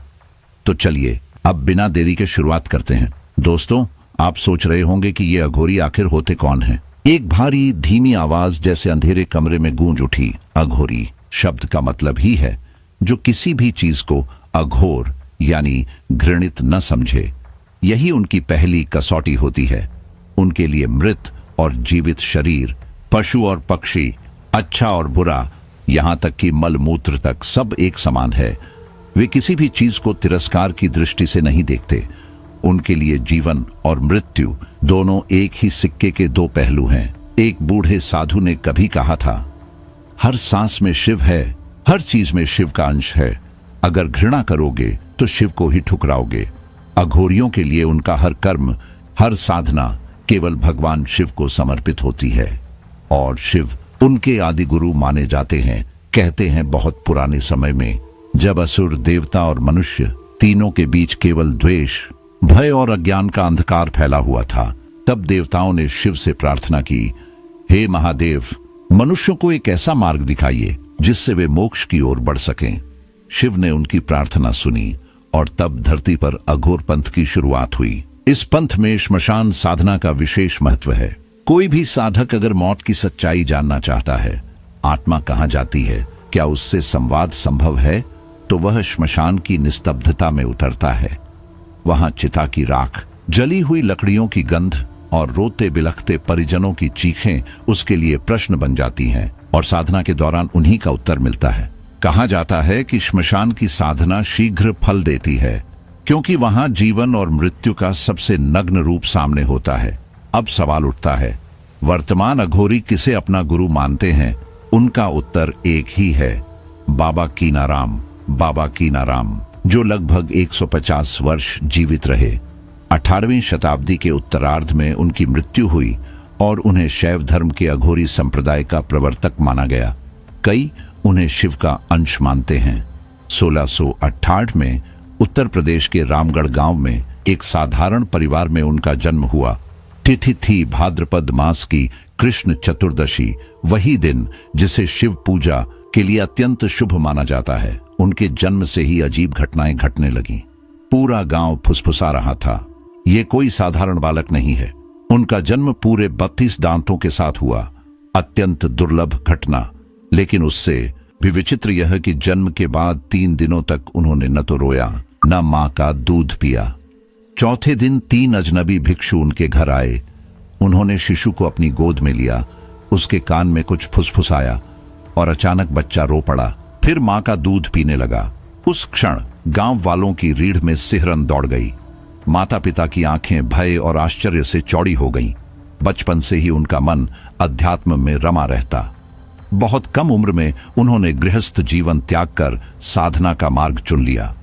तो चलिए अब बिना देरी के शुरुआत करते हैं। दोस्तों, आप सोच रहे होंगे कि ये अघोरी आखिर होते कौन हैं? एक भारी धीमी आवाज जैसे अंधेरे कमरे में गूंज उठी। अघोरी शब्द का मतलब ही है जो किसी भी चीज को अघोर यानी घृणित न समझे। यही उनकी पहली कसौटी होती है। उनके लिए मृत और जीवित शरीर, पशु और पक्षी, अच्छा और बुरा, यहां तक कि मल मूत्र तक सब एक समान है। वे किसी भी चीज को तिरस्कार की दृष्टि से नहीं देखते। उनके लिए जीवन और मृत्यु दोनों एक ही सिक्के के दो पहलू हैं। एक बूढ़े साधु ने कभी कहा था, हर सांस में शिव है, हर चीज में शिव का अंश है। अगर घृणा करोगे तो शिव को ही ठुकराओगे। अघोरियों के लिए उनका हर कर्म, हर साधना केवल भगवान शिव को समर्पित होती है, और शिव उनके आदि गुरु माने जाते हैं। कहते हैं बहुत पुराने समय में, जब असुर, देवता और मनुष्य तीनों के बीच केवल द्वेष, भय और अज्ञान का अंधकार फैला हुआ था, तब देवताओं ने शिव से प्रार्थना की, हे महादेव, मनुष्यों को एक ऐसा मार्ग दिखाइए जिससे वे मोक्ष की ओर बढ़ सकें। शिव ने उनकी प्रार्थना सुनी और तब धरती पर अघोर पंथ की शुरुआत हुई। इस पंथ में श्मशान साधना का विशेष महत्व है। कोई भी साधक अगर मौत की सच्चाई जानना चाहता है, आत्मा कहाँ जाती है, क्या उससे संवाद संभव है, तो वह श्मशान की निस्तब्धता में उतरता है। वहां चिता की राख, जली हुई लकड़ियों की गंध और रोते बिलखते परिजनों की चीखें उसके लिए प्रश्न बन जाती हैं, और साधना के दौरान उन्हीं का उत्तर मिलता है। कहा जाता है कि श्मशान की साधना शीघ्र फल देती है, क्योंकि वहां जीवन और मृत्यु का सबसे नग्न रूप सामने होता है। अब सवाल उठता है, वर्तमान अघोरी किसे अपना गुरु मानते हैं? उनका उत्तर एक ही है, बाबा कीनाराम। बाबा कीनाराम, जो लगभग 150 वर्ष जीवित रहे। 18वीं शताब्दी के उत्तरार्ध में उनकी मृत्यु हुई और उन्हें शैव धर्म के अघोरी संप्रदाय का प्रवर्तक माना गया। कई उन्हें शिव का अंश मानते हैं। 1668 में उत्तर प्रदेश के रामगढ़ गांव में एक साधारण परिवार में उनका जन्म हुआ। तिथि थी भाद्रपद मास की कृष्ण चतुर्दशी, वही दिन जिसे शिव पूजा के लिए अत्यंत शुभ माना जाता है। उनके जन्म से ही अजीब घटनाएं घटने लगीं। पूरा गांव फुसफुसा रहा था, ये कोई साधारण बालक नहीं है। उनका जन्म पूरे 32 दांतों के साथ हुआ, अत्यंत दुर्लभ घटना। लेकिन उससे भी विचित्र यह कि जन्म के बाद 3 दिनों तक उन्होंने न तो रोया, न मां का दूध पिया। चौथे दिन 3 अजनबी भिक्षु उनके घर आए। उन्होंने शिशु को अपनी गोद में लिया, उसके कान में कुछ फुसफुसाया और अचानक बच्चा रो पड़ा, फिर मां का दूध पीने लगा। उस क्षण गांव वालों की रीढ़ में सिहरन दौड़ गई। माता पिता की आंखें भय और आश्चर्य से चौड़ी हो गईं। बचपन से ही उनका मन अध्यात्म में रमा रहता। बहुत कम उम्र में उन्होंने गृहस्थ जीवन त्याग कर साधना का मार्ग चुन लिया।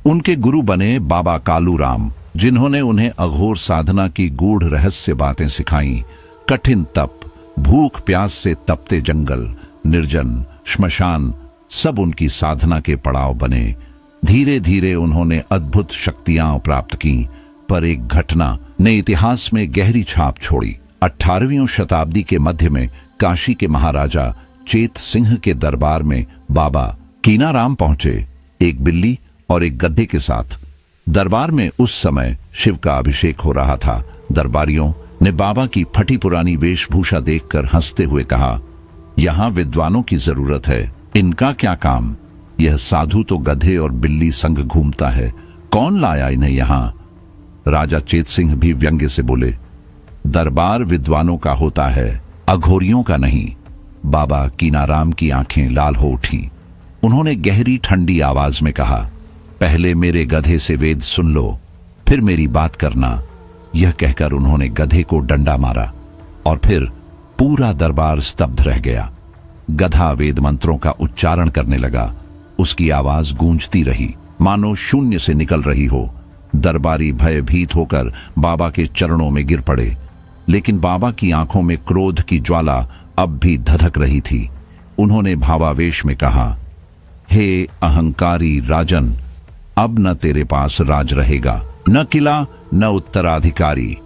उनके गुरु बने बाबा कालू राम, जिन्होंने उन्हें अघोर साधना की गूढ़ रहस्य बातें सिखाईं। कठिन तप, भूख प्यास से तपते जंगल, निर्जन, श्मशान, सब उनकी साधना के पड़ाव बने। धीरे धीरे उन्होंने अद्भुत शक्तियां प्राप्त की, पर एक घटना ने इतिहास में गहरी छाप छोड़ी। 18वीं शताब्दी के मध्य में काशी के महाराजा चेत सिंह के दरबार में बाबा कीनाराम पहुंचे, एक बिल्ली और एक गधे के साथ। दरबार में उस समय शिव का अभिषेक हो रहा था। दरबारियों ने बाबा की फटी पुरानी वेशभूषा देखकर हंसते हुए कहा, यहां विद्वानों की जरूरत है, इनका क्या काम? यह साधु तो गधे और बिल्ली संग घूमता है, कौन लाया इन्हें यहां? राजा चेत सिंह भी व्यंग्य से बोले, दरबार विद्वानों का होता है, अघोरियों का नहीं। बाबा कीनाराम की आंखें लाल हो उठी। उन्होंने गहरी ठंडी आवाज में कहा, पहले मेरे गधे से वेद सुन लो, फिर मेरी बात करना। यह कहकर उन्होंने गधे को डंडा मारा और फिर पूरा दरबार स्तब्ध रह गया। गधा वेद मंत्रों का उच्चारण करने लगा। उसकी आवाज गूंजती रही, मानो शून्य से निकल रही हो। दरबारी भयभीत होकर बाबा के चरणों में गिर पड़े, लेकिन बाबा की आंखों में क्रोध की ज्वाला अब भी धधक रही थी। उन्होंने भावावेश में कहा, हे अहंकारी राजन, अब न तेरे पास राज रहेगा, न किला न उत्तराधिकारी।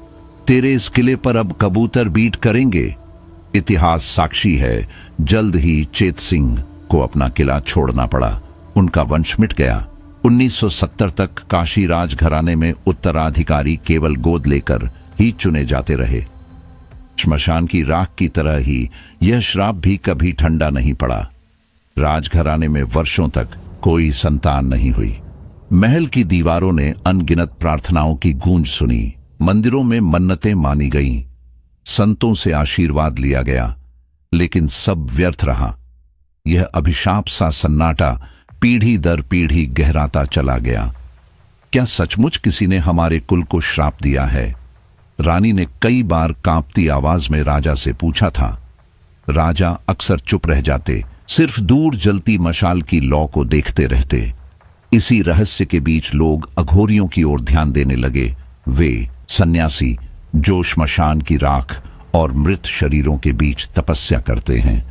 तेरे इस किले पर अब कबूतर बीट करेंगे। इतिहास साक्षी है, जल्द ही चेत सिंह को अपना किला छोड़ना पड़ा। उनका वंश मिट गया। 1970 तक काशी राजघराने में उत्तराधिकारी केवल गोद लेकर ही चुने जाते रहे। श्मशान की राख की तरह ही यह श्राप भी कभी ठंडा नहीं पड़ा। राजघराने में वर्षों तक कोई संतान नहीं हुई। महल की दीवारों ने अनगिनत प्रार्थनाओं की गूंज सुनी। मंदिरों में मन्नतें मानी गईं, संतों से आशीर्वाद लिया गया, लेकिन सब व्यर्थ रहा। यह अभिशाप सा सन्नाटा पीढ़ी दर पीढ़ी गहराता चला गया। क्या सचमुच किसी ने हमारे कुल को श्राप दिया है? रानी ने कई बार कांपती आवाज में राजा से पूछा था। राजा अक्सर चुप रह जाते, सिर्फ दूर जलती मशाल की लौ को देखते रहते। इसी रहस्य के बीच लोग अघोरियों की ओर ध्यान देने लगे। वे सन्यासी जो श्मशान की राख और मृत शरीरों के बीच तपस्या करते हैं।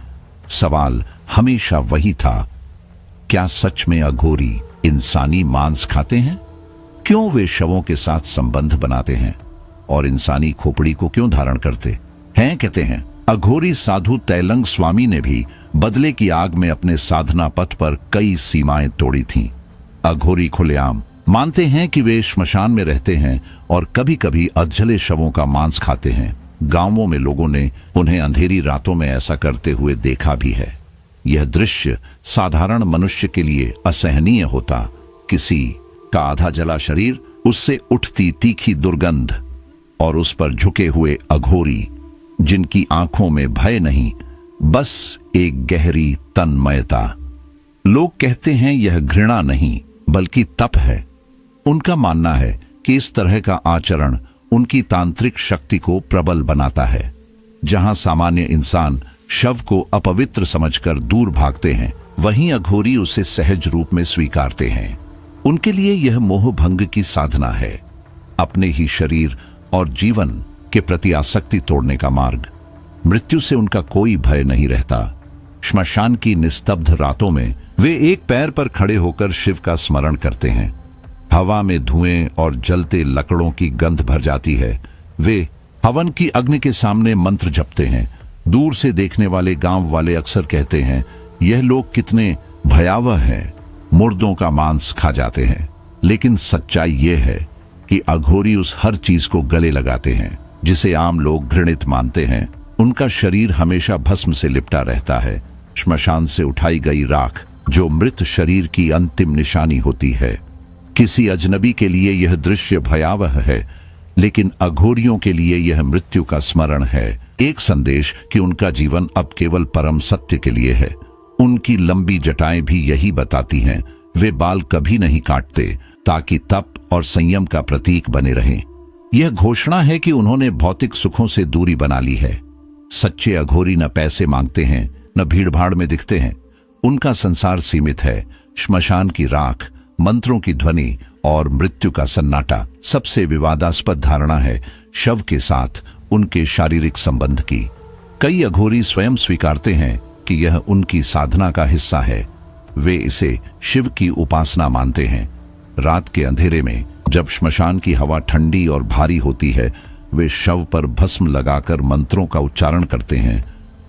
सवाल हमेशा वही था, क्या सच में अघोरी इंसानी मांस खाते हैं? क्यों वे शवों के साथ संबंध बनाते हैं और इंसानी खोपड़ी को क्यों धारण करते हैं? कहते हैं अघोरी साधु तैलंग स्वामी ने भी बदले की आग में अपने साधना पथ पर कई सीमाएं तोड़ी थीं। अघोरी खुलेआम मानते हैं कि वे श्मशान में रहते हैं और कभी कभी अधजले शवों का मांस खाते हैं। गांवों में लोगों ने उन्हें अंधेरी रातों में ऐसा करते हुए देखा भी है। यह दृश्य साधारण मनुष्य के लिए असहनीय होता। किसी का आधा जला शरीर, उससे उठती तीखी दुर्गंध और उस पर झुके हुए अघोरी जिनकी आंखों में भय नहीं, बस एक गहरी तन्मयता। लोग कहते हैं यह घृणा नहीं बल्कि तप है। उनका मानना है कि इस तरह का आचरण उनकी तांत्रिक शक्ति को प्रबल बनाता है। जहां सामान्य इंसान शव को अपवित्र समझकर दूर भागते हैं, वहीं अघोरी उसे सहज रूप में स्वीकारते हैं। उनके लिए यह मोह भंग की साधना है, अपने ही शरीर और जीवन के प्रति आसक्ति तोड़ने का मार्ग। मृत्यु से उनका कोई भय नहीं रहता। श्मशान की निस्तब्ध रातों में वे एक पैर पर खड़े होकर शिव का स्मरण करते हैं। हवा में धुएं और जलते लकड़ों की गंध भर जाती है। वे हवन की अग्नि के सामने मंत्र जपते हैं। दूर से देखने वाले गांव वाले अक्सर कहते हैं, यह लोग कितने भयावह हैं, मुर्दों का मांस खा जाते हैं। लेकिन सच्चाई यह है कि अघोरी उस हर चीज को गले लगाते हैं जिसे आम लोग घृणित मानते हैं। उनका शरीर हमेशा भस्म से लिपटा रहता है। श्मशान से उठाई गई राख जो मृत शरीर की अंतिम निशानी होती है। किसी अजनबी के लिए यह दृश्य भयावह है, लेकिन अघोरियों के लिए यह मृत्यु का स्मरण है, एक संदेश कि उनका जीवन अब केवल परम सत्य के लिए है। उनकी लंबी जटाएं भी यही बताती हैं, वे बाल कभी नहीं काटते ताकि तप और संयम का प्रतीक बने रहें। यह घोषणा है कि उन्होंने भौतिक सुखों से दूरी बना ली है। सच्चे अघोरी न पैसे मांगते हैं, न भीड़भाड़ में दिखते हैं। उनका संसार सीमित है, श्मशान की राख, मंत्रों की ध्वनि और मृत्यु का सन्नाटा। सबसे विवादास्पद धारणा है शव के साथ उनके शारीरिक संबंध की। कई अघोरी स्वयं स्वीकारते हैं कि यह उनकी साधना का हिस्सा है। वे इसे शिव की उपासना मानते हैं। रात के अंधेरे में जब श्मशान की हवा ठंडी और भारी होती है, वे शव पर भस्म लगाकर मंत्रों का उच्चारण करते हैं।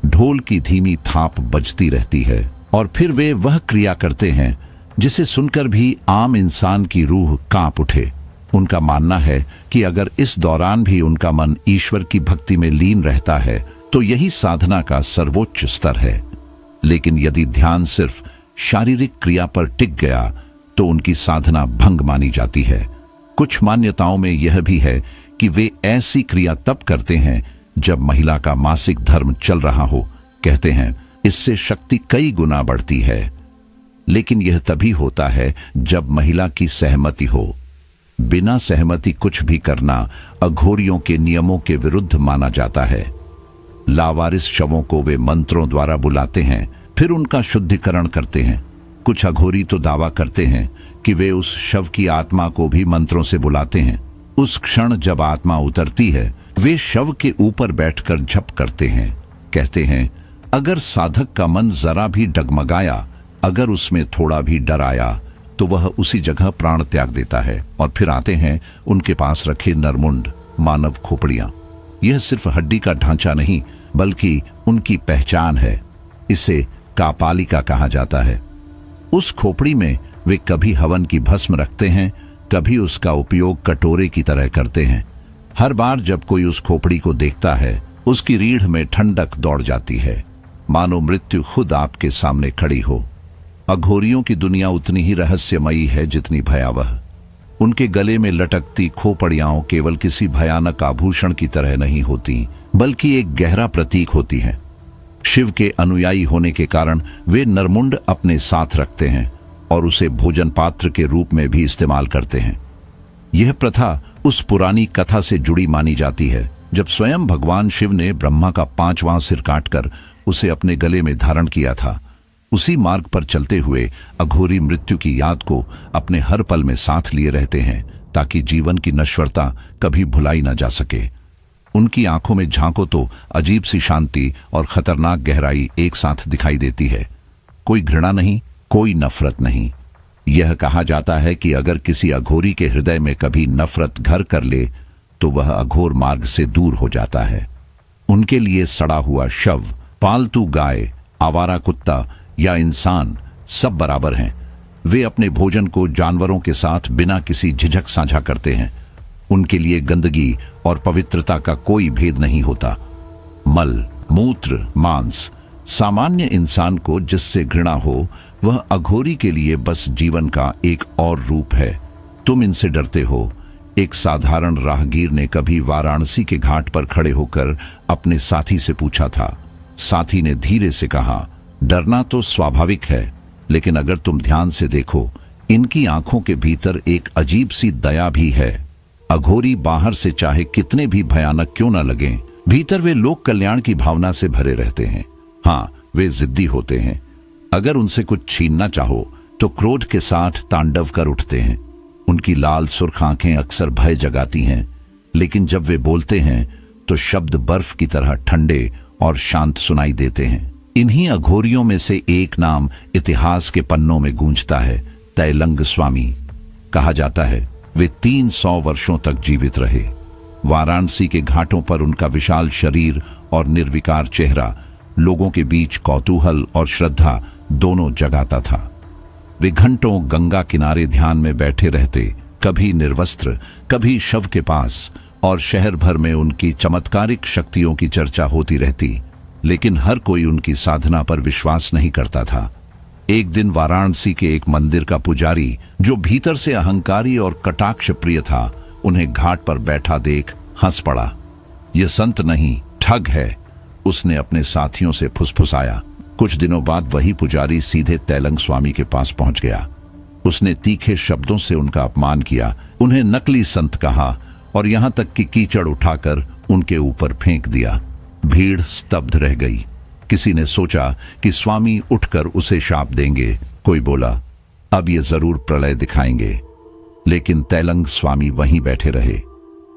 ढोल की धीमी थाप बजती रहती है और फिर वे वह क्रिया करते हैं जिसे सुनकर भी आम इंसान की रूह कांप उठे। उनका मानना है कि अगर इस दौरान भी उनका मन ईश्वर की भक्ति में लीन रहता है तो यही साधना का सर्वोच्च स्तर है। लेकिन यदि ध्यान सिर्फ शारीरिक क्रिया पर टिक गया तो उनकी साधना भंग मानी जाती है। कुछ मान्यताओं में यह भी है कि वे ऐसी क्रिया तब करते हैं जब महिला का मासिक धर्म चल रहा हो। कहते हैं इससे शक्ति कई गुना बढ़ती है, लेकिन यह तभी होता है जब महिला की सहमति हो। बिना सहमति कुछ भी करना अघोरियों के नियमों के विरुद्ध माना जाता है। लावारिस शवों को वे मंत्रों द्वारा बुलाते हैं, फिर उनका शुद्धिकरण करते हैं। कुछ अघोरी तो दावा करते हैं कि वे उस शव की आत्मा को भी मंत्रों से बुलाते हैं। उस क्षण जब आत्मा उतरती है, वे शव के ऊपर बैठकर जप करते हैं। कहते हैं अगर साधक का मन जरा भी डगमगाया, अगर उसमें थोड़ा भी डर आया, तो वह उसी जगह प्राण त्याग देता है। और फिर आते हैं उनके पास रखे नरमुंड, मानव खोपड़ियां। यह सिर्फ हड्डी का ढांचा नहीं, बल्कि उनकी पहचान है। इसे कापालिका कहा जाता है। उस खोपड़ी में वे कभी हवन की भस्म रखते हैं, कभी उसका उपयोग कटोरे की तरह करते हैं। हर बार जब कोई उस खोपड़ी को देखता है, उसकी रीढ़ में ठंडक दौड़ जाती है, मानो मृत्यु खुद आपके सामने खड़ी हो। अघोरियों की दुनिया उतनी ही रहस्यमयी है जितनी भयावह। उनके गले में लटकती खोपड़ियां केवल किसी भयानक आभूषण की तरह नहीं होती, बल्कि एक गहरा प्रतीक होती हैं। शिव के अनुयायी होने के कारण वे नरमुंड अपने साथ रखते हैं और उसे भोजन पात्र के रूप में भी इस्तेमाल करते हैं। यह प्रथा उस पुरानी कथा से जुड़ी मानी जाती है जब स्वयं भगवान शिव ने ब्रह्मा का 5वां सिर काटकर उसे अपने गले में धारण किया था। उसी मार्ग पर चलते हुए अघोरी मृत्यु की याद को अपने हर पल में साथ लिए रहते हैं, ताकि जीवन की नश्वरता कभी भुलाई न जा सके। उनकी आंखों में झांको तो अजीब सी शांति और खतरनाक गहराई एक साथ दिखाई देती है। कोई घृणा नहीं, कोई नफरत नहीं। यह कहा जाता है कि अगर किसी अघोरी के हृदय में कभी नफरत घर कर ले तो वह अघोर मार्ग से दूर हो जाता है। उनके लिए सड़ा हुआ शव, पालतू गाय, आवारा कुत्ता या इंसान सब बराबर हैं। वे अपने भोजन को जानवरों के साथ बिना किसी झिझक साझा करते हैं। उनके लिए गंदगी और पवित्रता का कोई भेद नहीं होता। मल, मूत्र, मांस, सामान्य इंसान को जिससे घृणा हो, वह अघोरी के लिए बस जीवन का एक और रूप है। तुम इनसे डरते हो, एक साधारण राहगीर ने कभी वाराणसी के घाट पर खड़े होकर अपने साथी से पूछा था। साथी ने धीरे से कहा, डरना तो स्वाभाविक है, लेकिन अगर तुम ध्यान से देखो, इनकी आंखों के भीतर एक अजीब सी दया भी है। अघोरी बाहर से चाहे कितने भी भयानक क्यों न लगें, भीतर वे लोक कल्याण की भावना से भरे रहते हैं। हाँ, वे जिद्दी होते हैं। अगर उनसे कुछ छीनना चाहो तो क्रोध के साथ तांडव कर उठते हैं। उनकी लाल सुर्ख आंखें अक्सर भय जगाती हैं, लेकिन जब वे बोलते हैं तो शब्द बर्फ की तरह ठंडे और शांत सुनाई देते हैं। इन्हीं अघोरियों में से एक नाम इतिहास के पन्नों में गूंजता है, तैलंग स्वामी। कहा जाता है वे 300 वर्षों तक जीवित रहे। वाराणसी के घाटों पर उनका विशाल शरीर और निर्विकार चेहरा लोगों के बीच कौतूहल और श्रद्धा दोनों जगाता था। वे घंटों गंगा किनारे ध्यान में बैठे रहते, कभी निर्वस्त्र, कभी शव के पास, और शहर भर में उनकी चमत्कारिक शक्तियों की चर्चा होती रहती। लेकिन हर कोई उनकी साधना पर विश्वास नहीं करता था। एक दिन वाराणसी के एक मंदिर का पुजारी, जो भीतर से अहंकारी और कटाक्ष प्रिय था, उन्हें घाट पर बैठा देख हंस पड़ा। यह संत नहीं, ठग है, उसने अपने साथियों से फुसफुसाया। कुछ दिनों बाद वही पुजारी सीधे तैलंग स्वामी के पास पहुंच गया। उसने तीखे शब्दों से उनका अपमान किया, उन्हें नकली संत कहा और यहां तक कि कीचड़ उठाकर उनके ऊपर फेंक दिया। भीड़ स्तब्ध रह गई। किसी ने सोचा कि स्वामी उठकर उसे शाप देंगे, कोई बोला अब ये जरूर प्रलय दिखाएंगे, लेकिन तैलंग स्वामी वहीं बैठे रहे।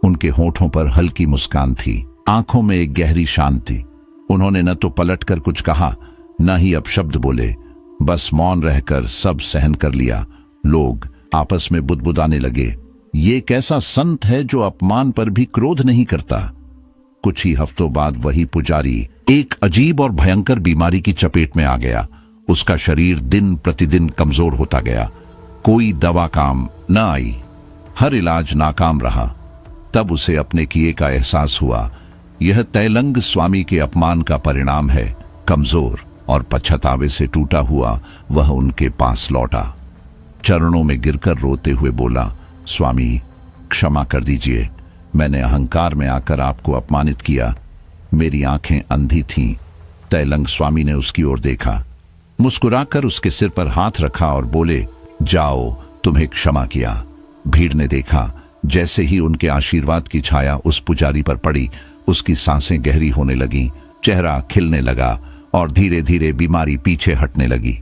उनके होठों पर हल्की मुस्कान थी, आंखों में एक गहरी शांति। उन्होंने न तो पलटकर कुछ कहा, न ही अपशब्द बोले, बस मौन रहकर सब सहन कर लिया। लोग आपस में बुदबुदाने लगे, ये कैसा संत है जो अपमान पर भी क्रोध नहीं करता। कुछ ही हफ्तों बाद वही पुजारी एक अजीब और भयंकर बीमारी की चपेट में आ गया। उसका शरीर दिन प्रतिदिन कमजोर होता गया। कोई दवा काम न आई, हर इलाज नाकाम रहा। तब उसे अपने किए का एहसास हुआ। यह तैलंग स्वामी के अपमान का परिणाम है। कमजोर और पछतावे से टूटा हुआ वह उनके पास लौटा। चरणों में गिरकर रोते हुए बोला, स्वामी क्षमा कर दीजिए, मैंने अहंकार में आकर आपको अपमानित किया। मेरी आंखें अंधी थीं। तैलंग स्वामी ने उसकी ओर देखा, मुस्कुराकर उसके सिर पर हाथ रखा और बोले, जाओ, तुम्हें क्षमा किया। भीड़ ने देखा, जैसे ही उनके आशीर्वाद की छाया उस पुजारी पर पड़ी, उसकी सांसें गहरी होने लगी, चेहरा खिलने लगा और धीरे धीरे बीमारी पीछे हटने लगी।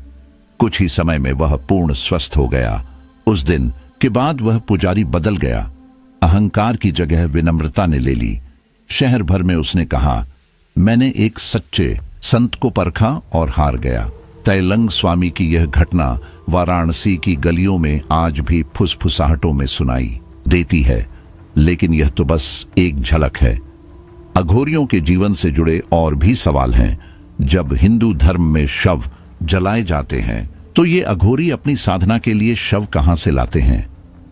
कुछ ही समय में वह पूर्ण स्वस्थ हो गया। उस दिन के बाद वह पुजारी बदल गया। अहंकार की जगह विनम्रता ने ले ली। शहर भर में उसने कहा, मैंने एक सच्चे संत को परखा और हार गया। तैलंग स्वामी की यह घटना वाराणसी की गलियों में आज भी फुसफुसाहटों में सुनाई देती है। लेकिन यह तो बस एक झलक है। अघोरियों के जीवन से जुड़े और भी सवाल हैं। जब हिंदू धर्म में शव जलाए जाते हैं, तो ये अघोरी अपनी साधना के लिए शव कहां से लाते हैं?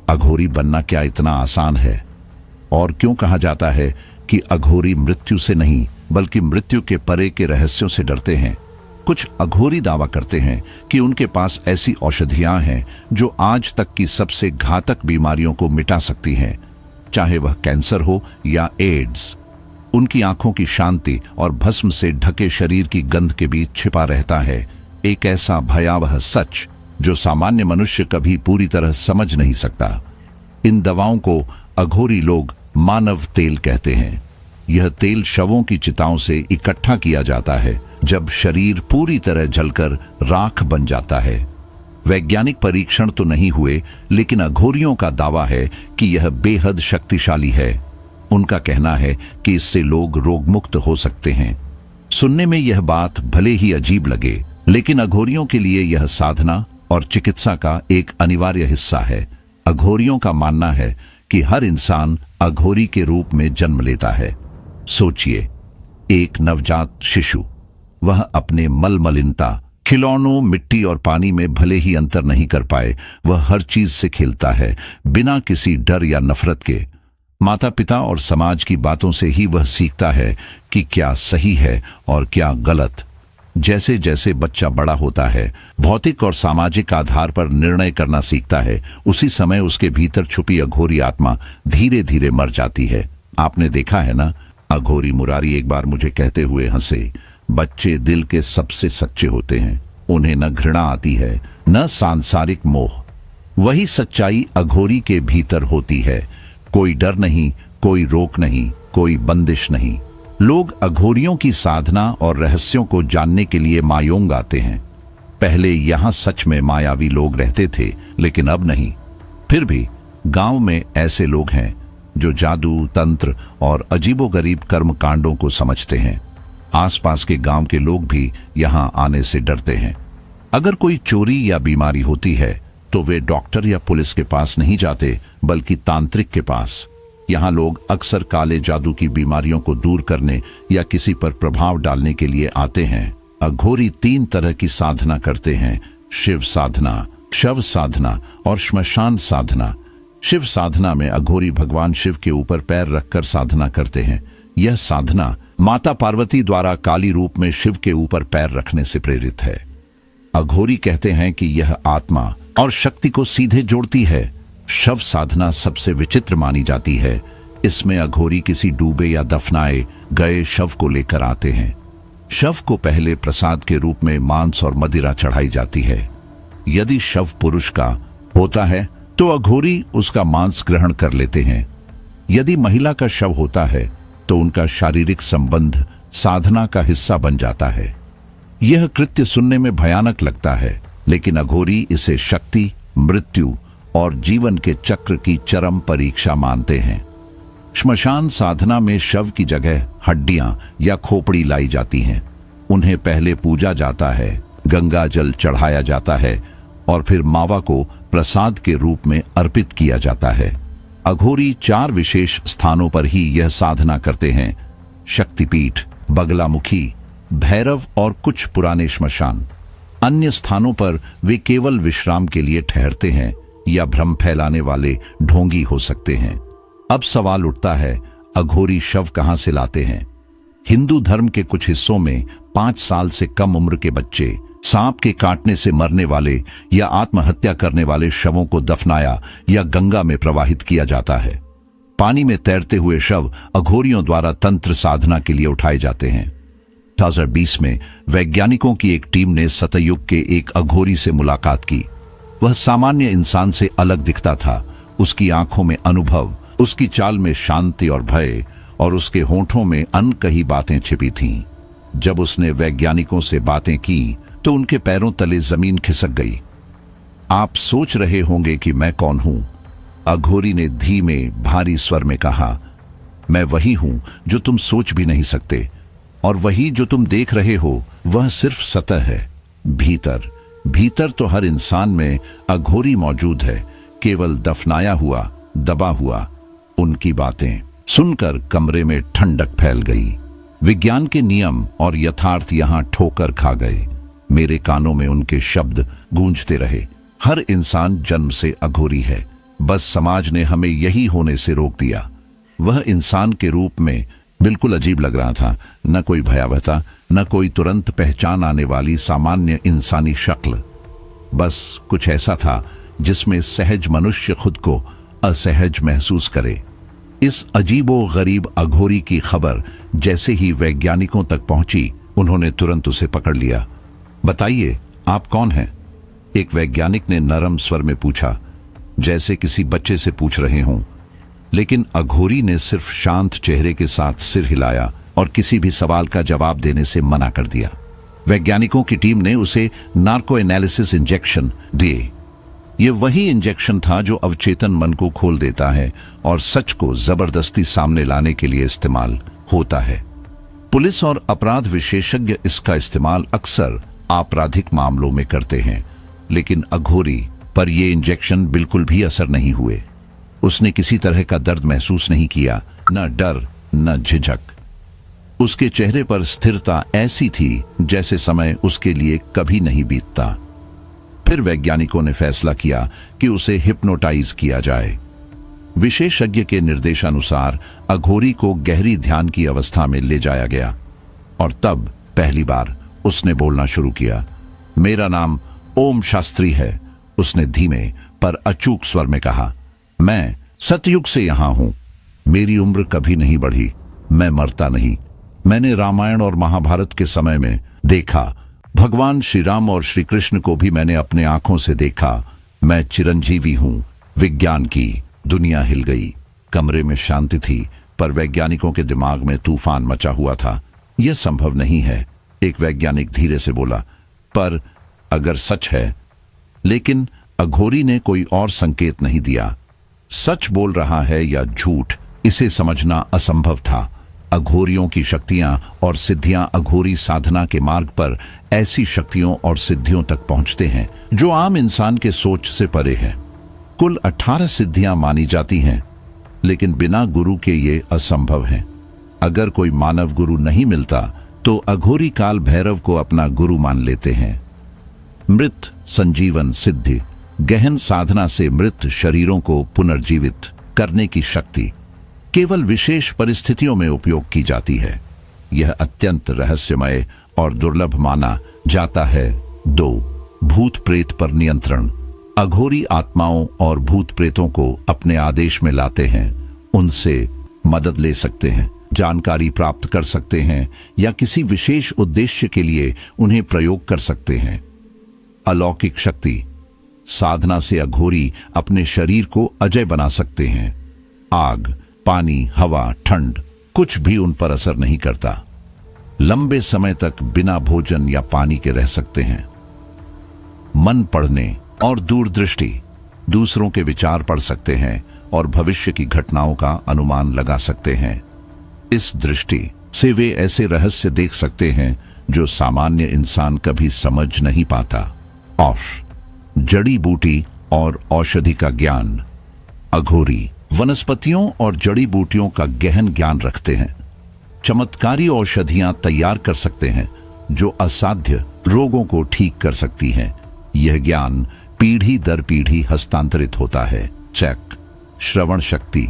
अघोरी बनना क्या इतना आसान है? और क्यों कहा जाता है कि अघोरी मृत्यु से नहीं, बल्कि मृत्यु के परे के रहस्यों से डरते हैं? कुछ अघोरी दावा करते हैं कि उनके पास ऐसी औषधियां हैं जो आज तक की सबसे घातक बीमारियों को मिटा सकती हैं, चाहे वह कैंसर हो या एड्स। उनकी आंखों की शांति और भस्म से ढके शरीर की गंध के बीच छिपा रहता है एक ऐसा भयावह सच जो सामान्य मनुष्य कभी पूरी तरह समझ नहीं सकता। इन दवाओं को अघोरी लोग मानव तेल कहते हैं। यह तेल शवों की चिताओं से इकट्ठा किया जाता है जब शरीर पूरी तरह जलकर राख बन जाता है। वैज्ञानिक परीक्षण तो नहीं हुए, लेकिन अघोरियों का दावा है कि यह बेहद शक्तिशाली है। उनका कहना है कि इससे लोग रोगमुक्त हो सकते हैं। सुनने में यह बात भले ही अजीब लगे, लेकिन अघोरियों के लिए यह साधना और चिकित्सा का एक अनिवार्य हिस्सा है। अघोरियों का मानना है कि हर इंसान अघोरी के रूप में जन्म लेता है। सोचिए, एक नवजात शिशु, वह अपने मलमलिनता, खिलौनों, मिट्टी और पानी में भले ही अंतर नहीं कर पाए, वह हर चीज से खेलता है बिना किसी डर या नफरत के। माता पिता और समाज की बातों से ही वह सीखता है कि क्या सही है और क्या गलत। जैसे जैसे बच्चा बड़ा होता है, भौतिक और सामाजिक आधार पर निर्णय करना सीखता है, उसी समय उसके भीतर छुपी अघोरी आत्मा धीरे धीरे मर जाती है। आपने देखा है ना? अघोरी मुरारी एक बार मुझे कहते हुए हंसे, बच्चे दिल के सबसे सच्चे होते हैं। उन्हें न घृणा आती है, न सांसारिक मोह। वही सच्चाई अघोरी के भीतर होती है। कोई डर नहीं, कोई रोक नहीं, कोई बंदिश नहीं। लोग अघोरियों की साधना और रहस्यों को जानने के लिए मायोंग आते हैं। पहले यहां सच में मायावी लोग रहते थे, लेकिन अब नहीं। फिर भी गांव में ऐसे लोग हैं जो जादू, तंत्र और अजीबोगरीब कर्म कांडों को समझते हैं। आसपास के गांव के लोग भी यहां आने से डरते हैं। अगर कोई चोरी या बीमारी होती है तो वे डॉक्टर या पुलिस के पास नहीं जाते, बल्कि तांत्रिक के पास। यहाँ लोग अक्सर काले जादू की बीमारियों को दूर करने या किसी पर प्रभाव डालने के लिए आते हैं। अघोरी 3 तरह की साधना करते हैं: शिव साधना, शव साधना और श्मशान साधना। शिव साधना में अघोरी भगवान शिव के ऊपर पैर रखकर साधना करते हैं। यह साधना माता पार्वती द्वारा काली रूप में शिव के ऊपर पैर रखने से प्रेरित है। अघोरी कहते हैं कि यह आत्मा और शक्ति को सीधे जोड़ती है। शव साधना सबसे विचित्र मानी जाती है। इसमें अघोरी किसी डूबे या दफनाए गए शव को लेकर आते हैं। शव को पहले प्रसाद के रूप में मांस और मदिरा चढ़ाई जाती है। यदि शव पुरुष का होता है तो अघोरी उसका मांस ग्रहण कर लेते हैं। यदि महिला का शव होता है तो उनका शारीरिक संबंध साधना का हिस्सा बन जाता है। यह कृत्य सुनने में भयानक लगता है, लेकिन अघोरी इसे शक्ति, मृत्यु और जीवन के चक्र की चरम परीक्षा मानते हैं। श्मशान साधना में शव की जगह हड्डियां या खोपड़ी लाई जाती हैं। उन्हें पहले पूजा जाता है, गंगा जल चढ़ाया जाता है और फिर मावा को प्रसाद के रूप में अर्पित किया जाता है। अघोरी 4 विशेष स्थानों पर ही यह साधना करते हैं: शक्तिपीठ, बगलामुखी, भैरव और कुछ पुराने श्मशान। अन्य स्थानों पर वे केवल विश्राम के लिए ठहरते हैं या भ्रम फैलाने वाले ढोंगी हो सकते हैं। अब सवाल उठता है, अघोरी शव कहां से लाते हैं? हिंदू धर्म के कुछ हिस्सों में 5 साल से कम उम्र के बच्चे, सांप के काटने से मरने वाले या आत्महत्या करने वाले शवों को दफनाया या गंगा में प्रवाहित किया जाता है। पानी में तैरते हुए शव अघोरियों द्वारा तंत्र साधना के लिए उठाए जाते हैं। 2020 में वैज्ञानिकों की एक टीम ने सतयुग के एक अघोरी से मुलाकात की। वह सामान्य इंसान से अलग दिखता था। उसकी आंखों में अनुभव, उसकी चाल में शांति और भय, और उसके होंठों में अनकही बातें छिपी थीं। जब उसने वैज्ञानिकों से बातें की तो उनके पैरों तले जमीन खिसक गई। आप सोच रहे होंगे कि मैं कौन हूं? अघोरी ने धीमे भारी स्वर में कहा, मैं वही हूं जो तुम सोच भी नहीं सकते, और वही जो तुम देख रहे हो वह सिर्फ सतह है। भीतर भीतर तो हर इंसान में अघोरी मौजूद है, केवल दफनाया हुआ, दबा हुआ। उनकी बातें सुनकर कमरे में ठंडक फैल गई। विज्ञान के नियम और यथार्थ यहां ठोकर खा गए। मेरे कानों में उनके शब्द गूंजते रहे। हर इंसान जन्म से अघोरी है, बस समाज ने हमें यही होने से रोक दिया। वह इंसान के रूप में बिल्कुल अजीब लग रहा था। न कोई भयावहता, न कोई तुरंत पहचान आने वाली सामान्य इंसानी शक्ल। बस कुछ ऐसा था जिसमें सहज मनुष्य खुद को असहज महसूस करे। इस अजीबो गरीब अघोरी की खबर जैसे ही वैज्ञानिकों तक पहुंची, उन्होंने तुरंत उसे पकड़ लिया। बताइए, आप कौन हैं? एक वैज्ञानिक ने नरम स्वर में पूछा, जैसे किसी बच्चे से पूछ रहे हों। लेकिन अघोरी ने सिर्फ शांत चेहरे के साथ सिर हिलाया और किसी भी सवाल का जवाब देने से मना कर दिया। वैज्ञानिकों की टीम ने उसे नार्को एनालिसिस इंजेक्शन दिए। ये वही इंजेक्शन था जो अवचेतन मन को खोल देता है और सच को जबरदस्ती सामने लाने के लिए इस्तेमाल होता है। पुलिस और अपराध विशेषज्ञ इसका इस्तेमाल अक्सर आपराधिक मामलों में करते हैं, लेकिन अघोरी पर यह इंजेक्शन बिल्कुल भी असर नहीं हुए। उसने किसी तरह का दर्द महसूस नहीं किया, न डर, न झिझक। उसके चेहरे पर स्थिरता ऐसी थी जैसे समय उसके लिए कभी नहीं बीतता। फिर वैज्ञानिकों ने फैसला किया कि उसे हिप्नोटाइज किया जाए। विशेषज्ञ के निर्देशानुसार अघोरी को गहरी ध्यान की अवस्था में ले जाया गया और तब पहली बार उसने बोलना शुरू किया। मेरा नाम ओम शास्त्री है, उसने धीमे पर अचूक स्वर में कहा। मैं सतयुग से यहां हूं। मेरी उम्र कभी नहीं बढ़ी। मैं मरता नहीं। मैंने रामायण और महाभारत के समय में देखा। भगवान श्री राम और श्री कृष्ण को भी मैंने अपने आंखों से देखा। मैं चिरंजीवी हूं। विज्ञान की दुनिया हिल गई। कमरे में शांति थी, पर वैज्ञानिकों के दिमाग में तूफान मचा हुआ था। यह संभव नहीं है, एक वैज्ञानिक धीरे से बोला। पर अगर सच है। लेकिन अघोरी ने कोई और संकेत नहीं दिया। सच बोल रहा है या झूठ, इसे समझना असंभव था। अघोरियों की शक्तियां और सिद्धियां अघोरी साधना के मार्ग पर ऐसी शक्तियों और सिद्धियों तक पहुंचते हैं जो आम इंसान के सोच से परे हैं। कुल 18 सिद्धियां मानी जाती हैं, लेकिन बिना गुरु के ये असंभव हैं। अगर कोई मानव गुरु नहीं मिलता तो अघोरी काल भैरव को अपना गुरु मान लेते हैं। मृत संजीवन सिद्धि, गहन साधना से मृत शरीरों को पुनर्जीवित करने की शक्ति केवल विशेष परिस्थितियों में उपयोग की जाती है। यह अत्यंत रहस्यमय और दुर्लभ माना जाता है। 2 भूत प्रेत पर नियंत्रण। अघोरी आत्माओं और भूत प्रेतों को अपने आदेश में लाते हैं, उनसे मदद ले सकते हैं, जानकारी प्राप्त कर सकते हैं या किसी विशेष उद्देश्य के लिए उन्हें प्रयोग कर सकते हैं। अलौकिक शक्ति। साधना से अघोरी अपने शरीर को अजय बना सकते हैं। आग, पानी, हवा, ठंड कुछ भी उन पर असर नहीं करता। लंबे समय तक बिना भोजन या पानी के रह सकते हैं। मन पढ़ने और दूरदृष्टि। दूसरों के विचार पढ़ सकते हैं और भविष्य की घटनाओं का अनुमान लगा सकते हैं। इस दृष्टि से वे ऐसे रहस्य देख सकते हैं जो सामान्य इंसान कभी समझ नहीं पाता। और जड़ी बूटी और औषधि का ज्ञान। अघोरी वनस्पतियों और जड़ी बूटियों का गहन ज्ञान रखते हैं। चमत्कारी औषधियां तैयार कर सकते हैं जो असाध्य रोगों को ठीक कर सकती हैं। यह ज्ञान पीढ़ी दर पीढ़ी हस्तांतरित होता है। चेक। श्रवण शक्ति,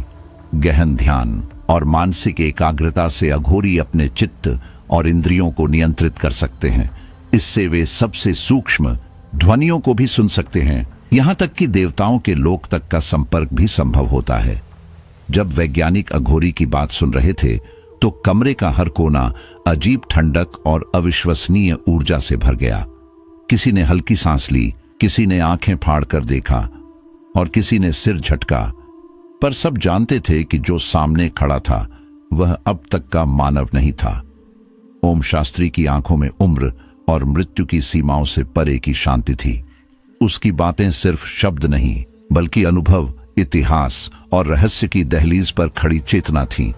गहन ध्यान और मानसिक एकाग्रता से अघोरी अपने चित्त और इंद्रियों को नियंत्रित कर सकते हैं। इससे वे सबसे सूक्ष्म ध्वनियों को भी सुन सकते हैं, यहां तक कि देवताओं के लोक तक का संपर्क भी संभव होता है। जब वैज्ञानिक अघोरी की बात सुन रहे थे तो कमरे का हर कोना अजीब ठंडक और अविश्वसनीय ऊर्जा से भर गया। किसी ने हल्की सांस ली, किसी ने आंखें फाड़ कर देखा और किसी ने सिर झटका, पर सब जानते थे कि जो सामने खड़ा था वह अब तक का मानव नहीं था। ओम शास्त्री की आंखों में उम्र और मृत्यु की सीमाओं से परे की शांति थी। उसकी बातें सिर्फ शब्द नहीं बल्कि अनुभव, इतिहास और रहस्य की दहलीज पर खड़ी चेतना थी।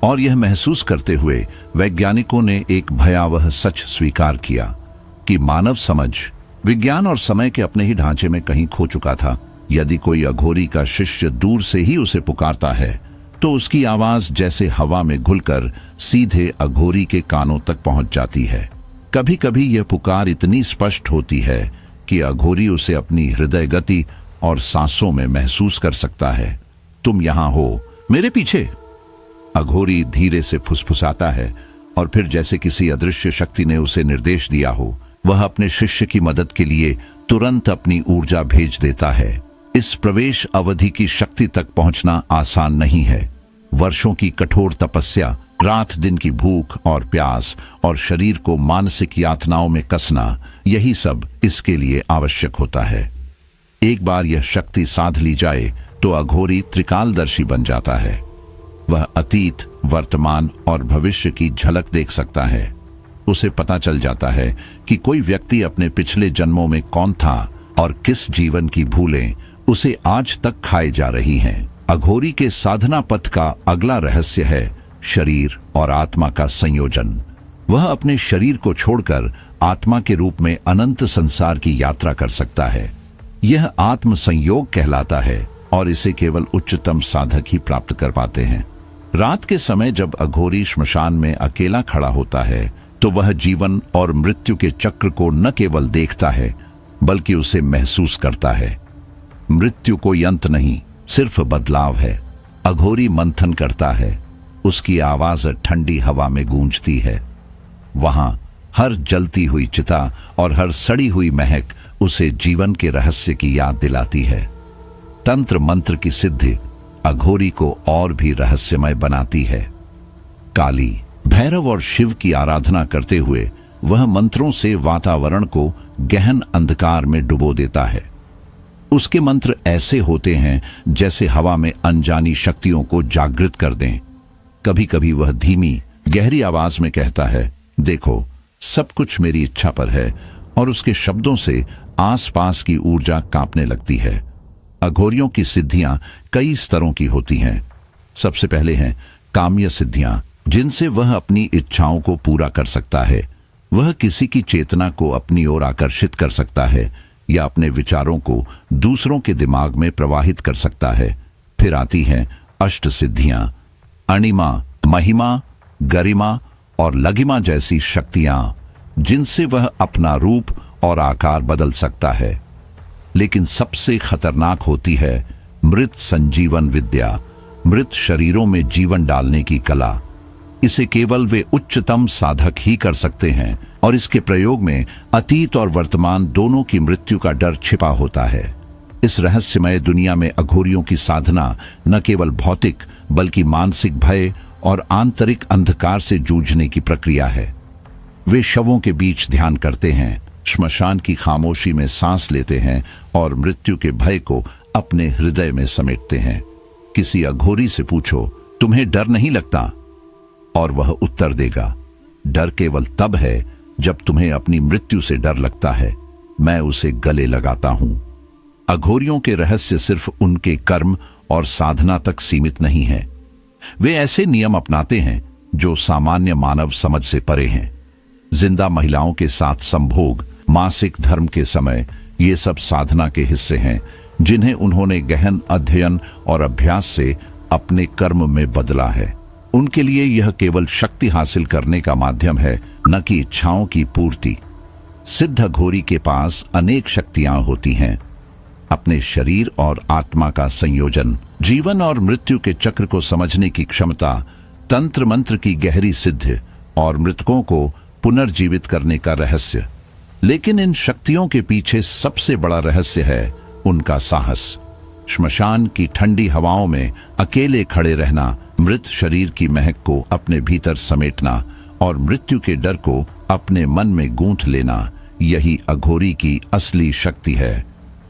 और यह महसूस करते हुए वैज्ञानिकों ने एक भयावह सच स्वीकार किया कि मानव समझ विज्ञान और समय के अपने ही ढांचे में कहीं खो चुका था। यदि कोई अघोरी का शिष्य दूर से ही उसे पुकारता है तो उसकी आवाज जैसे हवा में घुलकर सीधे अघोरी के कानों तक पहुंच जाती है। कभी कभी यह पुकार इतनी स्पष्ट होती है कि अघोरी उसे अपनी हृदय गति और सांसों में महसूस कर सकता है। तुम यहां हो, मेरे पीछे। अघोरी धीरे से फुसफुसाता है और फिर जैसे किसी अदृश्य शक्ति ने उसे निर्देश दिया हो, वह अपने शिष्य की मदद के लिए तुरंत अपनी ऊर्जा भेज देता है। इस प्रवेश अवधि की शक्ति तक पहुंचना आसान नहीं है। वर्षों की कठोर तपस्या, रात दिन की भूख और प्यास और शरीर को मानसिक यातनाओं में कसना, यही सब इसके लिए आवश्यक होता है। एक बार यह शक्ति साध ली जाए तो अघोरी त्रिकालदर्शी बन जाता है। वह अतीत, वर्तमान और भविष्य की झलक देख सकता है। उसे पता चल जाता है कि कोई व्यक्ति अपने पिछले जन्मों में कौन था और किस जीवन की भूलें उसे आज तक खाए जा रही हैं। अघोरी के साधना पथ का अगला रहस्य है शरीर और आत्मा का संयोजन। वह अपने शरीर को छोड़कर आत्मा के रूप में अनंत संसार की यात्रा कर सकता है। यह आत्म संयोग कहलाता है और इसे केवल उच्चतम साधक ही प्राप्त कर पाते हैं। रात के समय जब अघोरी श्मशान में अकेला खड़ा होता है तो वह जीवन और मृत्यु के चक्र को न केवल देखता है बल्कि उसे महसूस करता है। मृत्यु कोई अंत नहीं, सिर्फ बदलाव है। अघोरी मंथन करता है, उसकी आवाज ठंडी हवा में गूंजती है। वहां हर जलती हुई चिता और हर सड़ी हुई महक उसे जीवन के रहस्य की याद दिलाती है। तंत्र मंत्र की सिद्धि अघोरी को और भी रहस्यमय बनाती है। काली, भैरव और शिव की आराधना करते हुए वह मंत्रों से वातावरण को गहन अंधकार में डुबो देता है। उसके मंत्र ऐसे होते हैं जैसे हवा में अनजानी शक्तियों को जागृत कर दें। कभी कभी वह धीमी, गहरी आवाज में कहता है, देखो, सब कुछ मेरी इच्छा पर है, और उसके शब्दों से आसपास की ऊर्जा कांपने लगती है। अघोरियों की सिद्धियां कई स्तरों की होती हैं। सबसे पहले हैं काम्य सिद्धियां, जिनसे वह अपनी इच्छाओं को पूरा कर सकता है। वह किसी की चेतना को अपनी ओर आकर्षित कर सकता है या अपने विचारों को दूसरों के दिमाग में प्रवाहित कर सकता है। फिर आती हैं अष्ट सिद्धियां, अणिमा, महिमा, गरिमा और लगिमा जैसी शक्तियां, जिनसे वह अपना रूप और आकार बदल सकता है। लेकिन सबसे खतरनाक होती है मृत संजीवन विद्या, मृत शरीरों में जीवन डालने की कला। इसे केवल वे उच्चतम साधक ही कर सकते हैं और इसके प्रयोग में अतीत और वर्तमान दोनों की मृत्यु का डर छिपा होता है। इस रहस्यमय दुनिया में अघोरियों की साधना न केवल भौतिक बल्कि मानसिक भय और आंतरिक अंधकार से जूझने की प्रक्रिया है। वे शवों के बीच ध्यान करते हैं, श्मशान की खामोशी में सांस लेते हैं और मृत्यु के भय को अपने हृदय में समेटते हैं। किसी अघोरी से पूछो, तुम्हें डर नहीं लगता? और वह उत्तर देगा, डर केवल तब है जब तुम्हें अपनी मृत्यु से डर लगता है। मैं उसे गले लगाता हूं। अघोरियों के रहस्य सिर्फ उनके कर्म और साधना तक सीमित नहीं है। वे ऐसे नियम अपनाते हैं जो सामान्य मानव समझ से परे हैं। जिंदा महिलाओं के साथ संभोग, मासिक धर्म के समय, ये सब साधना के हिस्से हैं जिन्हें उन्होंने गहन अध्ययन और अभ्यास से अपने कर्म में बदला है। उनके लिए यह केवल शक्ति हासिल करने का माध्यम है, न कि इच्छाओं की पूर्ति। सिद्ध अघोरी के पास अनेक शक्तियां होती हैं। अपने शरीर और आत्मा का संयोजन, जीवन और मृत्यु के चक्र को समझने की क्षमता, तंत्र मंत्र की गहरी सिद्धि और मृतकों को पुनर्जीवित करने का रहस्य। लेकिन इन शक्तियों के पीछे सबसे बड़ा रहस्य है उनका साहस। श्मशान की ठंडी हवाओं में अकेले खड़े रहना, मृत शरीर की महक को अपने भीतर समेटना और मृत्यु के डर को अपने मन में गूंथ लेना, यही अघोरी की असली शक्ति है।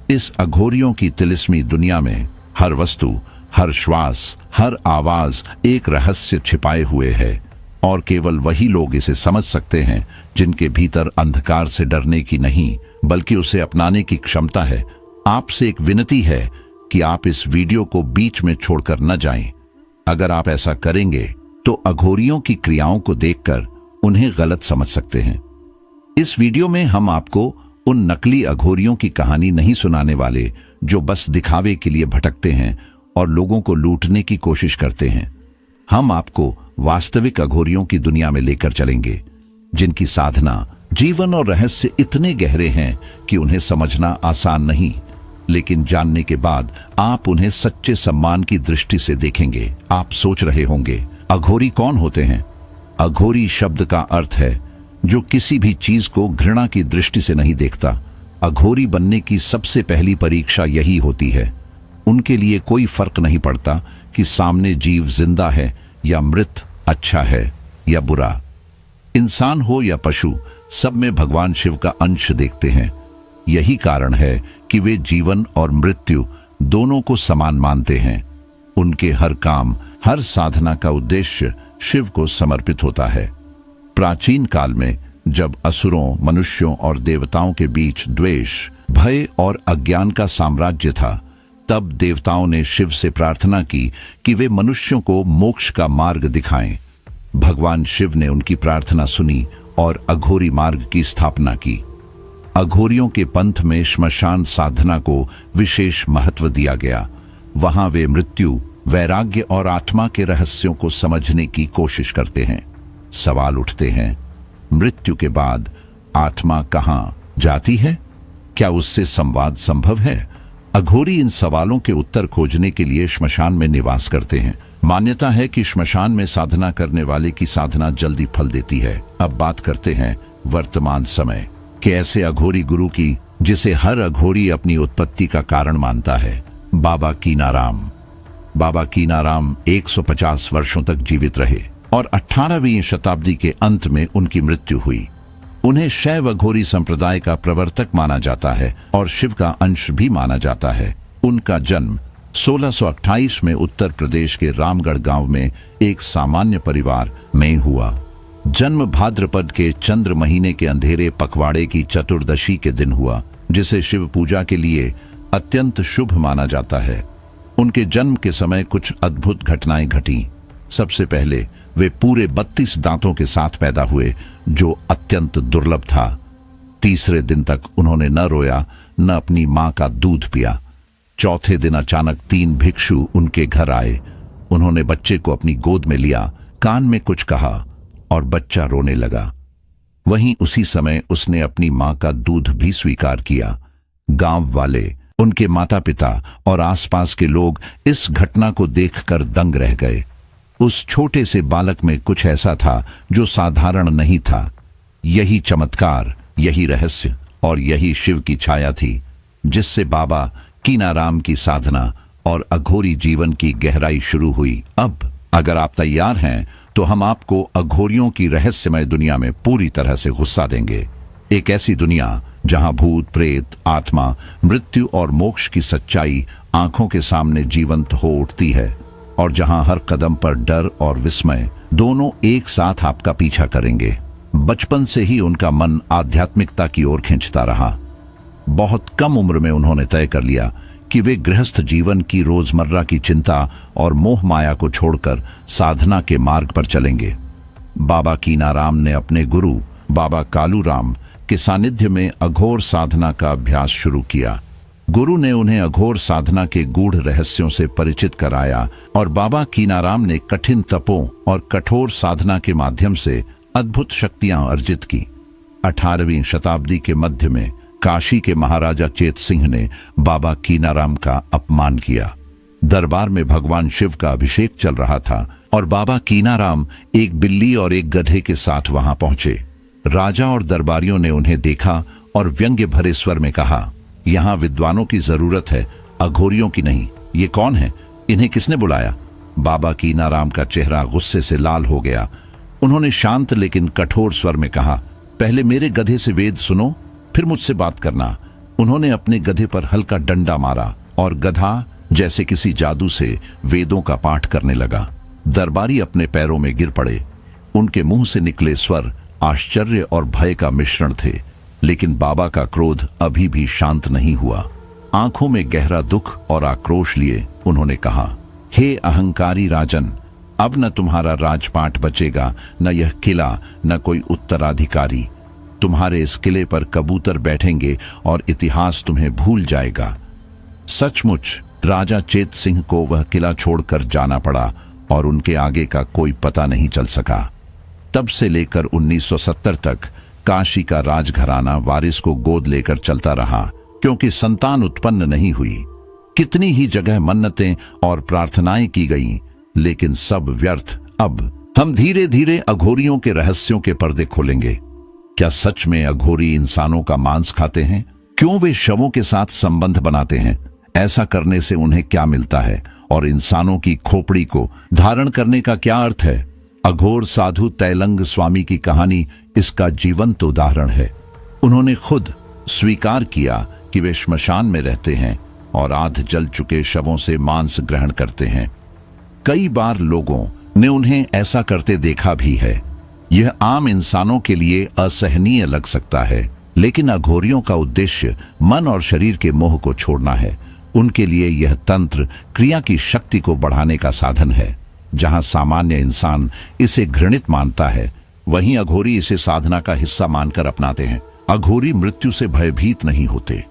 इस अघोरियों की तिलिस्मी दुनिया में हर वस्तु, हर श्वास, हर आवाज एक रहस्य छिपाए हुए है और केवल वही लोग इसे समझ सकते हैं जिनके भीतर अंधकार से डरने की नहीं बल्कि उसे अपनाने की क्षमता है। आपसे एक विनती है कि आप इस वीडियो को बीच में छोड़कर न जाएं। अगर आप ऐसा करेंगे तो अघोरियों की क्रियाओं को देखकर उन्हें गलत समझ सकते हैं। इस वीडियो में हम आपको उन नकली अघोरियों की कहानी नहीं सुनाने वाले जो बस दिखावे के लिए भटकते हैं और लोगों को लूटने की कोशिश करते हैं। हम आपको वास्तविक अघोरियों की दुनिया में लेकर चलेंगे, जिनकी साधना, जीवन और रहस्य इतने गहरे हैं कि उन्हें समझना आसान नहीं, लेकिन जानने के बाद आप उन्हें सच्चे सम्मान की दृष्टि से देखेंगे। आप सोच रहे होंगे, अघोरी कौन होते हैं? अघोरी शब्द का अर्थ है जो किसी भी चीज को घृणा की दृष्टि से नहीं देखता। अघोरी बनने की सबसे पहली परीक्षा यही होती है। उनके लिए कोई फर्क नहीं पड़ता कि सामने जीव जिंदा है या मृत, अच्छा है या बुरा, इंसान हो या पशु, सब में भगवान शिव का अंश देखते हैं। यही कारण है कि वे जीवन और मृत्यु दोनों को समान मानते हैं। उनके हर काम, हर साधना का उद्देश्य शिव को समर्पित होता है। प्राचीन काल में जब असुरों, मनुष्यों और देवताओं के बीच द्वेष, भय और अज्ञान का साम्राज्य था, तब देवताओं ने शिव से प्रार्थना की कि वे मनुष्यों को मोक्ष का मार्ग दिखाएं। भगवान शिव ने उनकी प्रार्थना सुनी और अघोरी मार्ग की स्थापना की। अघोरियों के पंथ में श्मशान साधना को विशेष महत्व दिया गया। वहां वे मृत्यु, वैराग्य और आत्मा के रहस्यों को समझने की कोशिश करते हैं। सवाल उठते हैं, मृत्यु के बाद आत्मा कहां जाती है? क्या उससे संवाद संभव है? अघोरी इन सवालों के उत्तर खोजने के लिए श्मशान में निवास करते हैं। मान्यता है कि श्मशान में साधना करने वाले की साधना जल्दी फल देती है। अब बात करते हैं वर्तमान समय के ऐसे अघोरी गुरु की जिसे हर अघोरी अपनी उत्पत्ति का कारण मानता है। बाबा कीनाराम। बाबा कीनाराम 150 वर्षों तक जीवित रहे और 18वीं शताब्दी के अंत में उनकी मृत्यु हुई। उन्हें शैव अघोरी संप्रदाय का प्रवर्तक माना जाता है और शिव का अंश भी माना जाता है। उनका जन्म 1628 में उत्तर प्रदेश के रामगढ़ गांव में एक सामान्य परिवार में हुआ। जन्म भाद्रपद के चंद्र महीने के अंधेरे पखवाड़े की चतुर्दशी के दिन हुआ, जिसे शिव पूजा के लिए अत्यंत शुभ माना जाता है। उनके जन्म के समय कुछ अद्भुत घटनाएं घटी। सबसे पहले वे पूरे 32 दांतों के साथ पैदा हुए, जो अत्यंत दुर्लभ था। तीसरे दिन तक उन्होंने न रोया, न अपनी मां का दूध पिया। चौथे दिन अचानक 3 भिक्षु उनके घर आए। उन्होंने बच्चे को अपनी गोद में लिया, कान में कुछ कहा और बच्चा रोने लगा। वहीं उसी समय उसने अपनी मां का दूध भी स्वीकार किया। गांव वाले, उनके माता पिता और आसपास के लोग इस घटना को देखकर दंग रह गए। उस छोटे से बालक में कुछ ऐसा था जो साधारण नहीं था। यही चमत्कार, यही रहस्य और यही शिव की छाया थी, जिससे बाबा कीनाराम की साधना और अघोरी जीवन की गहराई शुरू हुई। अब अगर आप तैयार हैं तो हम आपको अघोरियों की रहस्यमय दुनिया में पूरी तरह से घुसा देंगे। एक ऐसी दुनिया जहां भूत, प्रेत, आत्मा, मृत्यु और मोक्ष की सच्चाई आंखों के सामने जीवंत हो उठती है, और जहां हर कदम पर डर और विस्मय दोनों एक साथ आपका पीछा करेंगे। बचपन से ही उनका मन आध्यात्मिकता की ओर खींचता रहा। बहुत कम उम्र में उन्होंने तय कर लिया कि वे गृहस्थ जीवन की रोजमर्रा की चिंता और मोह माया को छोड़कर साधना के मार्ग पर चलेंगे। बाबा कीनाराम ने अपने गुरु बाबा कालूराम के सानिध्य में अघोर साधना का अभ्यास शुरू किया। गुरु ने उन्हें अघोर साधना के गूढ़ रहस्यों से परिचित कराया और बाबा कीनाराम ने कठिन तपों और कठोर साधना के माध्यम से अद्भुत शक्तियां अर्जित की। 18वीं शताब्दी के मध्य में काशी के महाराजा चेत सिंह ने बाबा कीनाराम का अपमान किया। दरबार में भगवान शिव का अभिषेक चल रहा था और बाबा कीनाराम एक बिल्ली और एक गधे के साथ वहां पहुंचे। राजा और दरबारियों ने उन्हें देखा और व्यंग्य भरे स्वर में कहा, यहाँ विद्वानों की जरूरत है, अघोरियों की नहीं। ये कौन है? इन्हें किसने बुलाया? बाबा कीनाराम का चेहरा गुस्से से लाल हो गया। उन्होंने शांत लेकिन कठोर स्वर में कहा, पहले मेरे गधे से वेद सुनो, फिर मुझसे बात करना। उन्होंने अपने गधे पर हल्का डंडा मारा और गधा जैसे किसी जादू से वेदों का पाठ करने लगा। दरबारी अपने पैरों में गिर पड़े। उनके मुंह से निकले स्वर आश्चर्य और भय का मिश्रण थे, लेकिन बाबा का क्रोध अभी भी शांत नहीं हुआ। आंखों में गहरा दुख और आक्रोश लिए उन्होंने कहा, हे अहंकारी राजन, अब न तुम्हारा राजपाट बचेगा, न यह किला, न कोई उत्तराधिकारी। तुम्हारे इस किले पर कबूतर बैठेंगे और इतिहास तुम्हें भूल जाएगा। सचमुच राजा चेत सिंह को वह किला छोड़कर जाना पड़ा और उनके आगे का कोई पता नहीं चल सका। तब से लेकर 1970 तक काशी का राजघराना वारिस को गोद लेकर चलता रहा, क्योंकि संतान उत्पन्न नहीं हुई। कितनी ही जगह मन्नतें और प्रार्थनाएं की गईं, लेकिन सब व्यर्थ। अब हम धीरे धीरे अघोरियों के रहस्यों के पर्दे खोलेंगे। क्या सच में अघोरी इंसानों का मांस खाते हैं? क्यों वे शवों के साथ संबंध बनाते हैं? ऐसा करने से उन्हें क्या मिलता है? और इंसानों की खोपड़ी को धारण करने का क्या अर्थ है? अघोर साधु तैलंग स्वामी की कहानी इसका जीवंत उदाहरण है। उन्होंने खुद स्वीकार किया कि वे श्मशान में रहते हैं और आध जल चुके शवों से मांस ग्रहण करते हैं। कई बार लोगों ने उन्हें ऐसा करते देखा भी है। यह आम इंसानों के लिए असहनीय लग सकता है, लेकिन अघोरियों का उद्देश्य मन और शरीर के मोह को छोड़ना है। उनके लिए यह तंत्र क्रिया की शक्ति को बढ़ाने का साधन है। जहां सामान्य इंसान इसे घृणित मानता है, वहीं अघोरी इसे साधना का हिस्सा मानकर अपनाते हैं। अघोरी मृत्यु से भयभीत नहीं होते।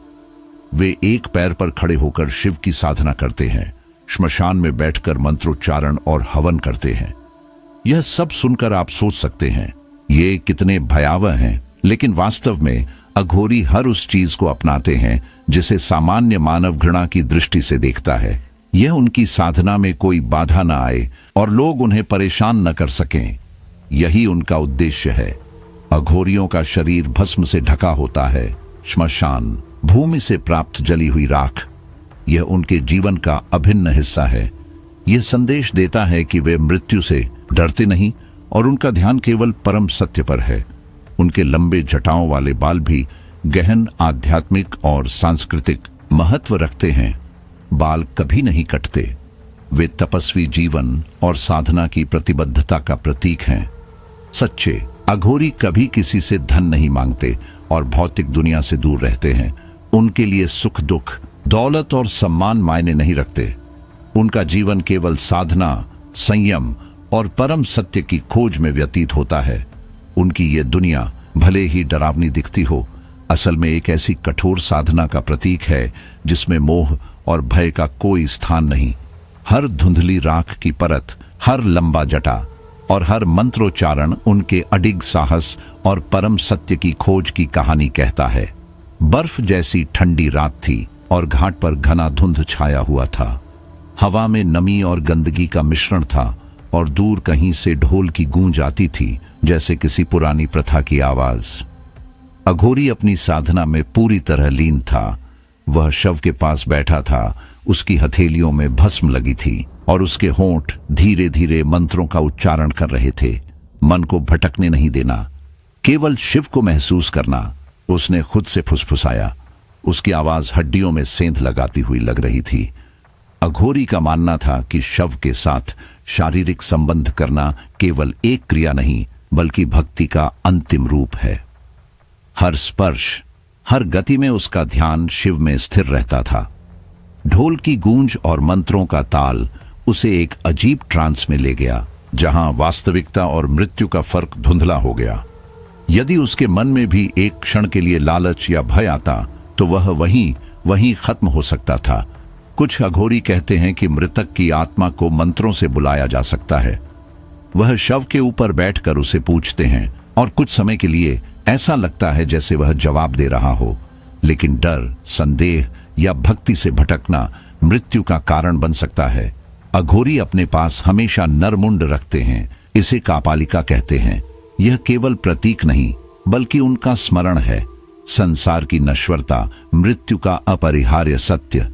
वे एक पैर पर खड़े होकर शिव की साधना करते हैं, श्मशान में बैठकर मंत्रोच्चारण और हवन करते हैं। यह सब सुनकर आप सोच सकते हैं ये कितने भयावह हैं, लेकिन वास्तव में अघोरी हर उस चीज को अपनाते हैं जिसे सामान्य मानव घृणा की दृष्टि से देखता है। यह उनकी साधना में कोई बाधा न आए और लोग उन्हें परेशान न कर सकें। यही उनका उद्देश्य है। अघोरियों का शरीर भस्म से ढका होता है। श्मशान भूमि से प्राप्त जली हुई राख, यह उनके जीवन का अभिन्न हिस्सा है। यह संदेश देता है कि वे मृत्यु से डरते नहीं और उनका ध्यान केवल परम सत्य पर है। उनके लंबे जटाओं वाले बाल भी गहन आध्यात्मिक और सांस्कृतिक महत्व रखते हैं। बाल कभी नहीं कटते। वे तपस्वी जीवन और साधना की प्रतिबद्धता का प्रतीक हैं। सच्चे अघोरी कभी किसी से धन नहीं मांगते और भौतिक दुनिया से दूर रहते हैं। उनके लिए सुख दुख, दौलत और सम्मान मायने नहीं रखते। उनका जीवन केवल साधना, संयम और परम सत्य की खोज में व्यतीत होता है। उनकी ये दुनिया भले ही डरावनी दिखती हो, असल में एक ऐसी कठोर साधना का प्रतीक है जिसमें मोह और भय का कोई स्थान नहीं। हर धुंधली राख की परत, हर लंबा जटा और हर मंत्रोच्चारण उनके अडिग साहस और परम सत्य की खोज की कहानी कहता है। बर्फ जैसी ठंडी रात थी और घाट पर घना धुंध छाया हुआ था। हवा में नमी और गंदगी का मिश्रण था और दूर कहीं से ढोल की गूंज आती थी, जैसे किसी पुरानी प्रथा की आवाज। अघोरी अपनी साधना में पूरी तरह लीन था। वह शव के पास बैठा था, उसकी हथेलियों में भस्म लगी थी और उसके होंठ धीरे धीरे मंत्रों का उच्चारण कर रहे थे। मन को भटकने नहीं देना, केवल शिव को महसूस करना। उसने खुद से फुसफुसाया। उसकी आवाज हड्डियों में सेंध लगाती हुई लग रही थी। अघोरी का मानना था कि शव के साथ शारीरिक संबंध करना केवल एक क्रिया नहीं, बल्कि भक्ति का अंतिम रूप है। हर स्पर्श, हर गति में उसका ध्यान शिव में स्थिर रहता था। ढोल की गूंज और मंत्रों का ताल उसे एक अजीब ट्रांस में ले गया, जहां वास्तविकता और मृत्यु का फर्क धुंधला हो गया। यदि उसके मन में भी एक क्षण के लिए लालच या भय आता, तो वह वहीं खत्म हो सकता था। कुछ अघोरी कहते हैं कि मृतक की आत्मा को मंत्रों से बुलाया जा सकता है। वह शव के ऊपर बैठकर उसे पूछते हैं और कुछ समय के लिए ऐसा लगता है जैसे वह जवाब दे रहा हो, लेकिन डर, संदेह या भक्ति से भटकना मृत्यु का कारण बन सकता है। अघोरी अपने पास हमेशा नरमुंड रखते हैं, इसे कापालिका कहते हैं। यह केवल प्रतीक नहीं, बल्कि उनका स्मरण है। संसार की नश्वरता, मृत्यु का अपरिहार्य सत्य।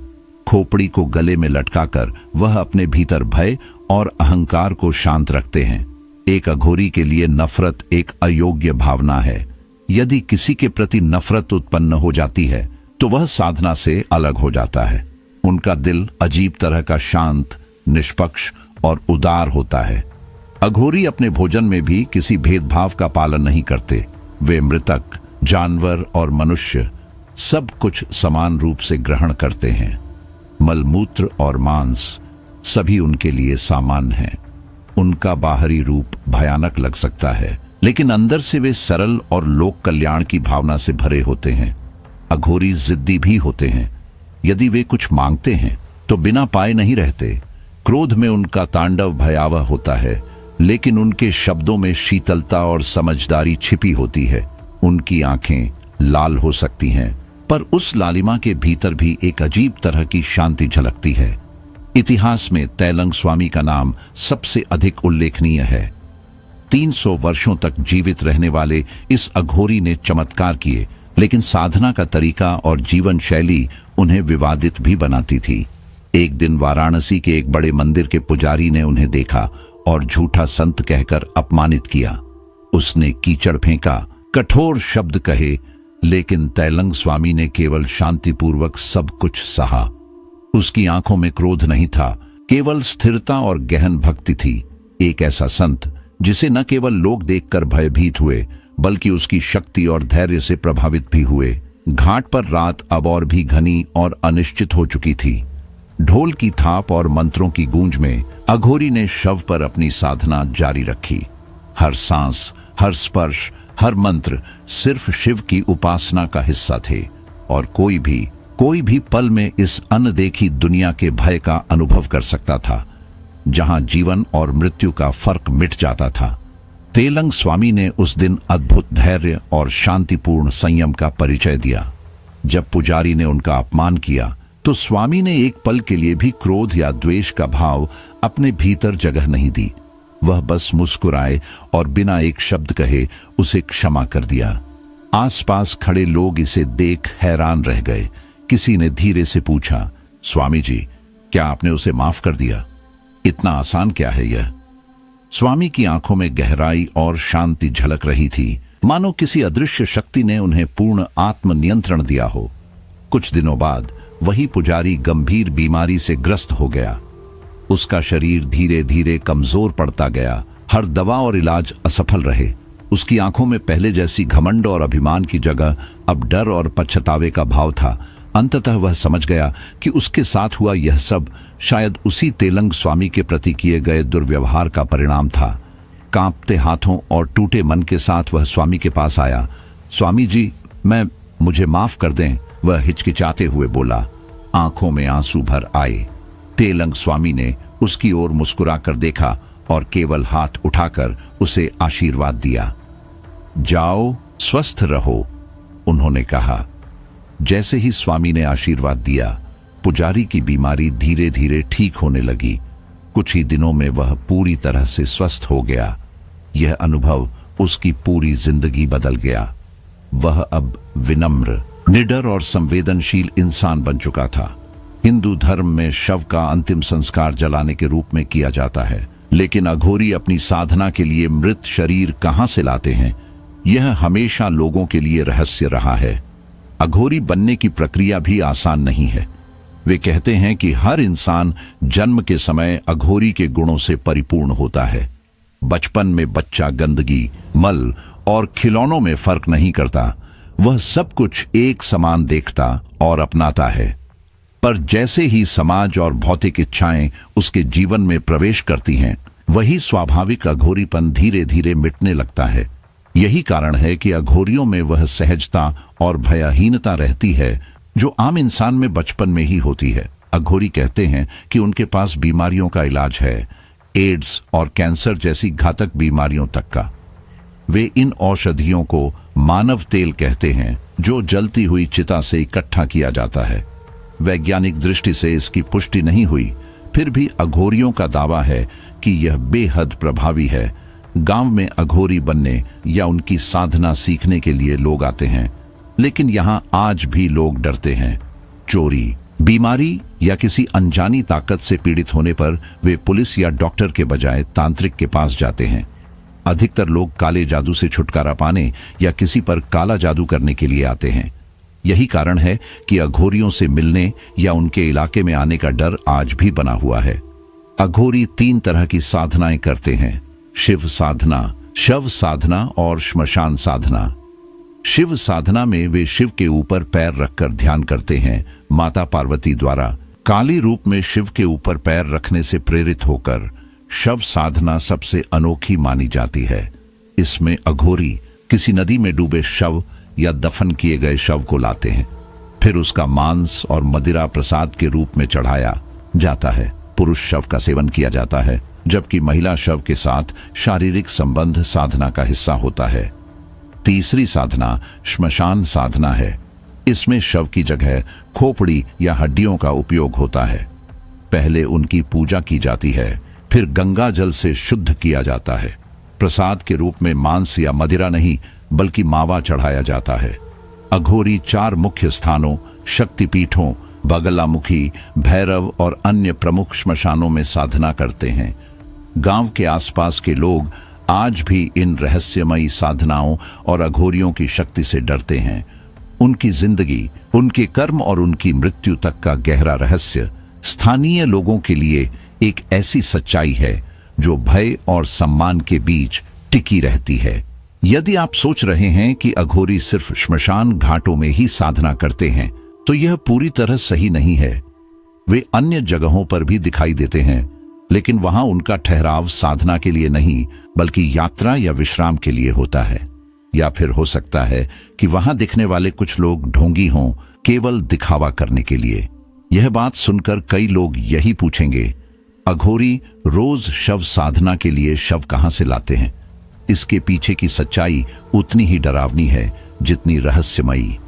खोपड़ी को गले में लटकाकर वह अपने भीतर भय और अहंकार को शांत रखते हैं। एक अघोरी के लिए नफरत एक अयोग्य भावना है। यदि किसी के प्रति नफरत उत्पन्न हो जाती है, तो वह साधना से अलग हो जाता है। उनका दिल अजीब तरह का शांत, निष्पक्ष और उदार होता है। अघोरी अपने भोजन में भी किसी भेदभाव का पालन नहीं करते। वे मृतक, जानवर और मनुष्य सब कुछ समान रूप से ग्रहण करते हैं। मलमूत्र और मांस सभी उनके लिए सामान्य हैं। उनका बाहरी रूप भयानक लग सकता है, लेकिन अंदर से वे सरल और लोक कल्याण की भावना से भरे होते हैं। अघोरी जिद्दी भी होते हैं। यदि वे कुछ मांगते हैं तो बिना पाए नहीं रहते। क्रोध में उनका तांडव भयावह होता है, लेकिन उनके शब्दों में शीतलता और समझदारी छिपी होती है। उनकी आंखें लाल हो सकती हैं, पर उस लालिमा के भीतर भी एक अजीब तरह की शांति झलकती है। इतिहास में तैलंग स्वामी का नाम सबसे अधिक उल्लेखनीय है। 300 वर्षों तक जीवित रहने वाले इस अघोरी ने चमत्कार किए, लेकिन साधना का तरीका और जीवन शैली उन्हें विवादित भी बनाती थी। एक दिन वाराणसी के एक बड़े मंदिर के पुजारी ने उन्हें देखा और झूठा संत कहकर अपमानित किया। उसने कीचड़ फेंका, कठोर शब्द कहे, लेकिन तैलंग स्वामी ने केवल शांतिपूर्वक सब कुछ सहा। उसकी आंखों में क्रोध नहीं था, केवल स्थिरता और गहन भक्ति थी। एक ऐसा संत जिसे न केवल लोग देखकर भयभीत हुए, बल्कि उसकी शक्ति और धैर्य से प्रभावित भी हुए। घाट पर रात अब और भी घनी और अनिश्चित हो चुकी थी। ढोल की थाप और मंत्रों की गूंज में अघोरी ने शव पर अपनी साधना जारी रखी। हर सांस, हर स्पर्श, हर मंत्र सिर्फ शिव की उपासना का हिस्सा थे, और कोई भी पल में इस अनदेखी दुनिया के भय का अनुभव कर सकता था, जहां जीवन और मृत्यु का फर्क मिट जाता था। तैलंग स्वामी ने उस दिन अद्भुत धैर्य और शांतिपूर्ण संयम का परिचय दिया। जब पुजारी ने उनका अपमान किया, तो स्वामी ने एक पल के लिए भी क्रोध या द्वेष का भाव अपने भीतर जगह नहीं दी। वह बस मुस्कुराए और बिना एक शब्द कहे उसे क्षमा कर दिया। आसपास खड़े लोग इसे देख हैरान रह गए। किसी ने धीरे से पूछा, स्वामी जी, क्या आपने उसे माफ कर दिया? इतना आसान क्या है यह? स्वामी की आंखों में गहराई और शांति झलक रही थी, मानो किसी अदृश्य शक्ति ने उन्हें पूर्ण आत्मनियंत्रण दिया हो। कुछ दिनों बाद वही पुजारी गंभीर बीमारी से ग्रस्त हो गया। उसका शरीर धीरे धीरे कमजोर पड़ता गया। हर दवा और इलाज असफल रहे। उसकी आंखों में पहले जैसी घमंड और अभिमान की जगह अब डर और पछतावे का भाव था। अंततः वह समझ गया कि उसके साथ हुआ यह सब शायद उसी तैलंग स्वामी के प्रति किए गए दुर्व्यवहार का परिणाम था। कांपते हाथों और टूटे मन के साथ वह स्वामी के पास आया। स्वामी जी, मुझे माफ कर दें, वह हिचकिचाते हुए बोला। आंखों में आंसू भर आए। तैलंग स्वामी ने उसकी ओर मुस्कुराकर देखा और केवल हाथ उठाकर उसे आशीर्वाद दिया। जाओ, स्वस्थ रहो, उन्होंने कहा। जैसे ही स्वामी ने आशीर्वाद दिया, पुजारी की बीमारी धीरे धीरे ठीक होने लगी। कुछ ही दिनों में वह पूरी तरह से स्वस्थ हो गया। यह अनुभव उसकी पूरी जिंदगी बदल गया। वह अब विनम्र, निडर और संवेदनशील इंसान बन चुका था। हिंदू धर्म में शव का अंतिम संस्कार जलाने के रूप में किया जाता है, लेकिन अघोरी अपनी साधना के लिए मृत शरीर कहां से लाते हैं, यह हमेशा लोगों के लिए रहस्य रहा है। अघोरी बनने की प्रक्रिया भी आसान नहीं है। वे कहते हैं कि हर इंसान जन्म के समय अघोरी के गुणों से परिपूर्ण होता है। बचपन में बच्चा गंदगी, मल और खिलौनों में फर्क नहीं करता। वह सब कुछ एक समान देखता और अपनाता है। पर जैसे ही समाज और भौतिक इच्छाएं उसके जीवन में प्रवेश करती हैं, वही स्वाभाविक अघोरीपन धीरे धीरे मिटने लगता है। यही कारण है कि अघोरियों में वह सहजता और भयहीनता रहती है जो आम इंसान में बचपन में ही होती है। अघोरी कहते हैं कि उनके पास बीमारियों का इलाज है, एड्स और कैंसर जैसी घातक बीमारियों तक का। वे इन औषधियों को मानव तेल कहते हैं, जो जलती हुई चिता से इकट्ठा किया जाता है। वैज्ञानिक दृष्टि से इसकी पुष्टि नहीं हुई, फिर भी अघोरियों का दावा है कि यह बेहद प्रभावी है। गांव में अघोरी बनने या उनकी साधना सीखने के लिए लोग आते हैं, लेकिन यहां आज भी लोग डरते हैं। चोरी, बीमारी या किसी अनजानी ताकत से पीड़ित होने पर वे पुलिस या डॉक्टर के बजाय तांत्रिक के पास जाते हैं। अधिकतर लोग काले जादू से छुटकारा पाने या किसी पर काला जादू करने के लिए आते हैं। यही कारण है कि अघोरियों से मिलने या उनके इलाके में आने का डर आज भी बना हुआ है। अघोरी 3 तरह की साधनाएं करते हैं: शिव साधना, शव साधना और श्मशान साधना। शिव साधना में वे शिव के ऊपर पैर रखकर ध्यान करते हैं। माता पार्वती द्वारा काली रूप में शिव के ऊपर पैर रखने से प्रेरित होकर शव साधना सबसे अनोखी मानी जाती है। इसमें अघोरी किसी नदी में डूबे शव या दफन किए गए शव को लाते हैं, फिर उसका मांस और मदिरा प्रसाद के रूप में चढ़ाया जाता है। पुरुष शव का सेवन किया जाता है, जबकि महिला शव के साथ शारीरिक संबंध साधना का हिस्सा होता है। तीसरी साधना श्मशान साधना है। इसमें शव की जगह खोपड़ी या हड्डियों का उपयोग होता है। पहले उनकी पूजा की जाती है, फिर गंगा जल से शुद्ध किया जाता है। प्रसाद के रूप में मांस या मदिरा नहीं, बल्कि मावा चढ़ाया जाता है। अघोरी 4 मुख्य स्थानों, शक्तिपीठों, बगलामुखी, भैरव और अन्य प्रमुख श्मशानों में साधना करते हैं। गांव के आसपास के लोग आज भी इन रहस्यमयी साधनाओं और अघोरियों की शक्ति से डरते हैं। उनकी जिंदगी, उनके कर्म और उनकी मृत्यु तक का गहरा रहस्य स्थानीय लोगों के लिए एक ऐसी सच्चाई है जो भय और सम्मान के बीच टिकी रहती है। यदि आप सोच रहे हैं कि अघोरी सिर्फ श्मशान घाटों में ही साधना करते हैं, तो यह पूरी तरह सही नहीं है। वे अन्य जगहों पर भी दिखाई देते हैं, लेकिन वहां उनका ठहराव साधना के लिए नहीं, बल्कि यात्रा या विश्राम के लिए होता है। या फिर हो सकता है कि वहां दिखने वाले कुछ लोग ढोंगी हों, केवल दिखावा करने के लिए। यह बात सुनकर कई लोग यही पूछेंगे, अघोरी रोज शव साधना के लिए शव कहां से लाते हैं? इसके पीछे की सच्चाई उतनी ही डरावनी है जितनी रहस्यमयी।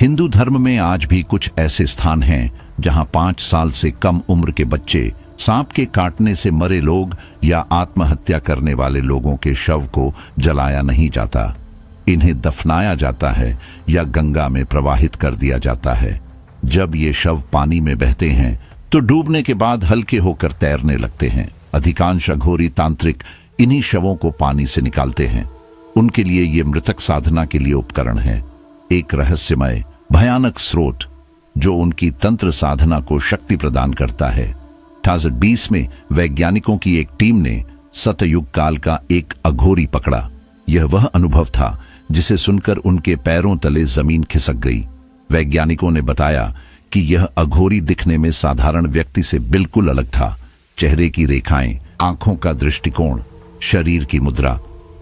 हिंदू धर्म में आज भी कुछ ऐसे स्थान हैं जहां 5 साल से कम उम्र के बच्चे, सांप के काटने से मरे लोग या आत्महत्या करने वाले लोगों के शव को जलाया नहीं जाता। इन्हें दफनाया जाता है या गंगा में प्रवाहित कर दिया जाता है। जब ये शव पानी में बहते हैं तो डूबने के बाद हल्के होकर तैरने लगते हैं। अधिकांश अघोरी तांत्रिक इन्हीं शवों को पानी से निकालते हैं। उनके लिए ये मृतक साधना के लिए उपकरण है, एक रहस्यमय भयानक स्रोत जो उनकी तंत्र साधना को शक्ति प्रदान करता है। 2020 में वैज्ञानिकों की एक टीम ने सतयुग काल का एक अघोरी पकड़ा। यह वह अनुभव था जिसे सुनकर उनके पैरों तले जमीन खिसक गई। वैज्ञानिकों ने बताया कि यह अघोरी दिखने में साधारण व्यक्ति से बिल्कुल अलग था। चेहरे की रेखाएं, आंखों का दृष्टिकोण, शरीर की मुद्रा,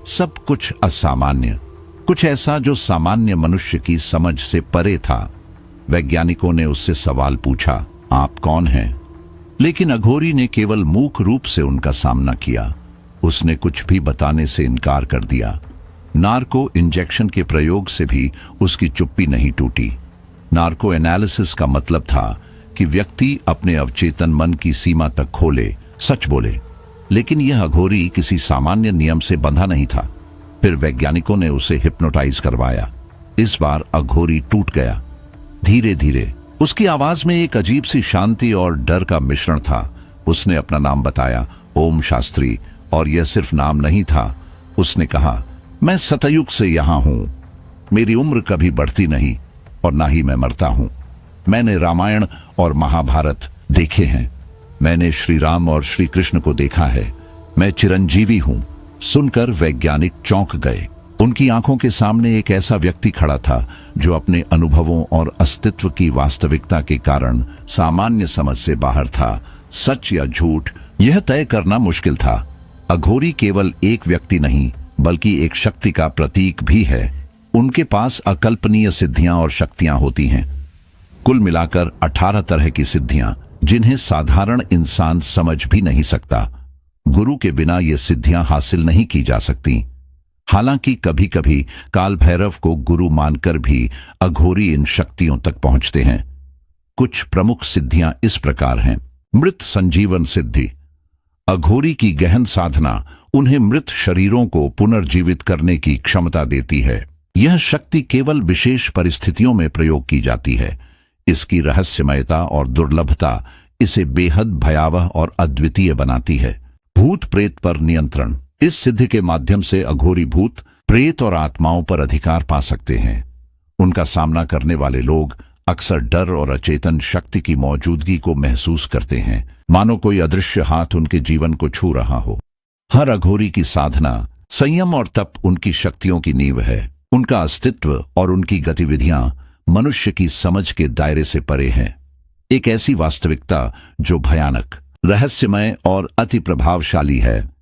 सब कुछ असामान्य, कुछ ऐसा जो सामान्य मनुष्य की समझ से परे था। वैज्ञानिकों ने उससे सवाल पूछा, आप कौन हैं? लेकिन अघोरी ने केवल मूक रूप से उनका सामना किया। उसने कुछ भी बताने से इनकार कर दिया। नार्को इंजेक्शन के प्रयोग से भी उसकी चुप्पी नहीं टूटी। नार्को एनालिसिस का मतलब था कि व्यक्ति अपने अवचेतन मन की सीमा तक खोले, सच बोले। लेकिन यह अघोरी किसी सामान्य नियम से बंधा नहीं था। फिर वैज्ञानिकों ने उसे हिप्नोटाइज करवाया। इस बार अघोरी टूट गया। धीरे धीरे उसकी आवाज में एक अजीब सी शांति और डर का मिश्रण था। उसने अपना नाम बताया, ओम शास्त्री। और यह सिर्फ नाम नहीं था, उसने कहा, मैं सतयुग से यहां हूं। मेरी उम्र कभी बढ़ती नहीं और ना ही मैं मरता हूं। मैंने रामायण और महाभारत देखे हैं। मैंने श्री राम और श्री कृष्ण को देखा है। मैं चिरंजीवी हूं। सुनकर वैज्ञानिक चौंक गए। उनकी आंखों के सामने एक ऐसा व्यक्ति खड़ा था जो अपने अनुभवों और अस्तित्व की वास्तविकता के कारण सामान्य समझ से बाहर था। सच या झूठ, यह तय करना मुश्किल था। अघोरी केवल एक व्यक्ति नहीं, बल्कि एक शक्ति का प्रतीक भी है। उनके पास अकल्पनीय सिद्धियां और शक्तियां होती हैं। कुल मिलाकर 18 तरह की सिद्धियां, जिन्हें साधारण इंसान समझ भी नहीं सकता। गुरु के बिना ये सिद्धियां हासिल नहीं की जा सकती। हालांकि कभी कभी काल भैरव को गुरु मानकर भी अघोरी इन शक्तियों तक पहुंचते हैं। कुछ प्रमुख सिद्धियां इस प्रकार हैं। मृत संजीवन सिद्धि। अघोरी की गहन साधना उन्हें मृत शरीरों को पुनर्जीवित करने की क्षमता देती है। यह शक्ति केवल विशेष परिस्थितियों में प्रयोग की जाती है। इसकी रहस्यमयता और दुर्लभता इसे बेहद भयावह और अद्वितीय बनाती है। भूत प्रेत पर नियंत्रण। इस सिद्धि के माध्यम से अघोरी भूत, प्रेत और आत्माओं पर अधिकार पा सकते हैं। उनका सामना करने वाले लोग अक्सर डर और अचेतन शक्ति की मौजूदगी को महसूस करते हैं, मानो कोई अदृश्य हाथ उनके जीवन को छू रहा हो। हर अघोरी की साधना, संयम और तप उनकी शक्तियों की नींव है। उनका अस्तित्व और उनकी गतिविधियां मनुष्य की समझ के दायरे से परे हैं। एक ऐसी वास्तविकता जो भयानक, रहस्यमय और अति प्रभावशाली है।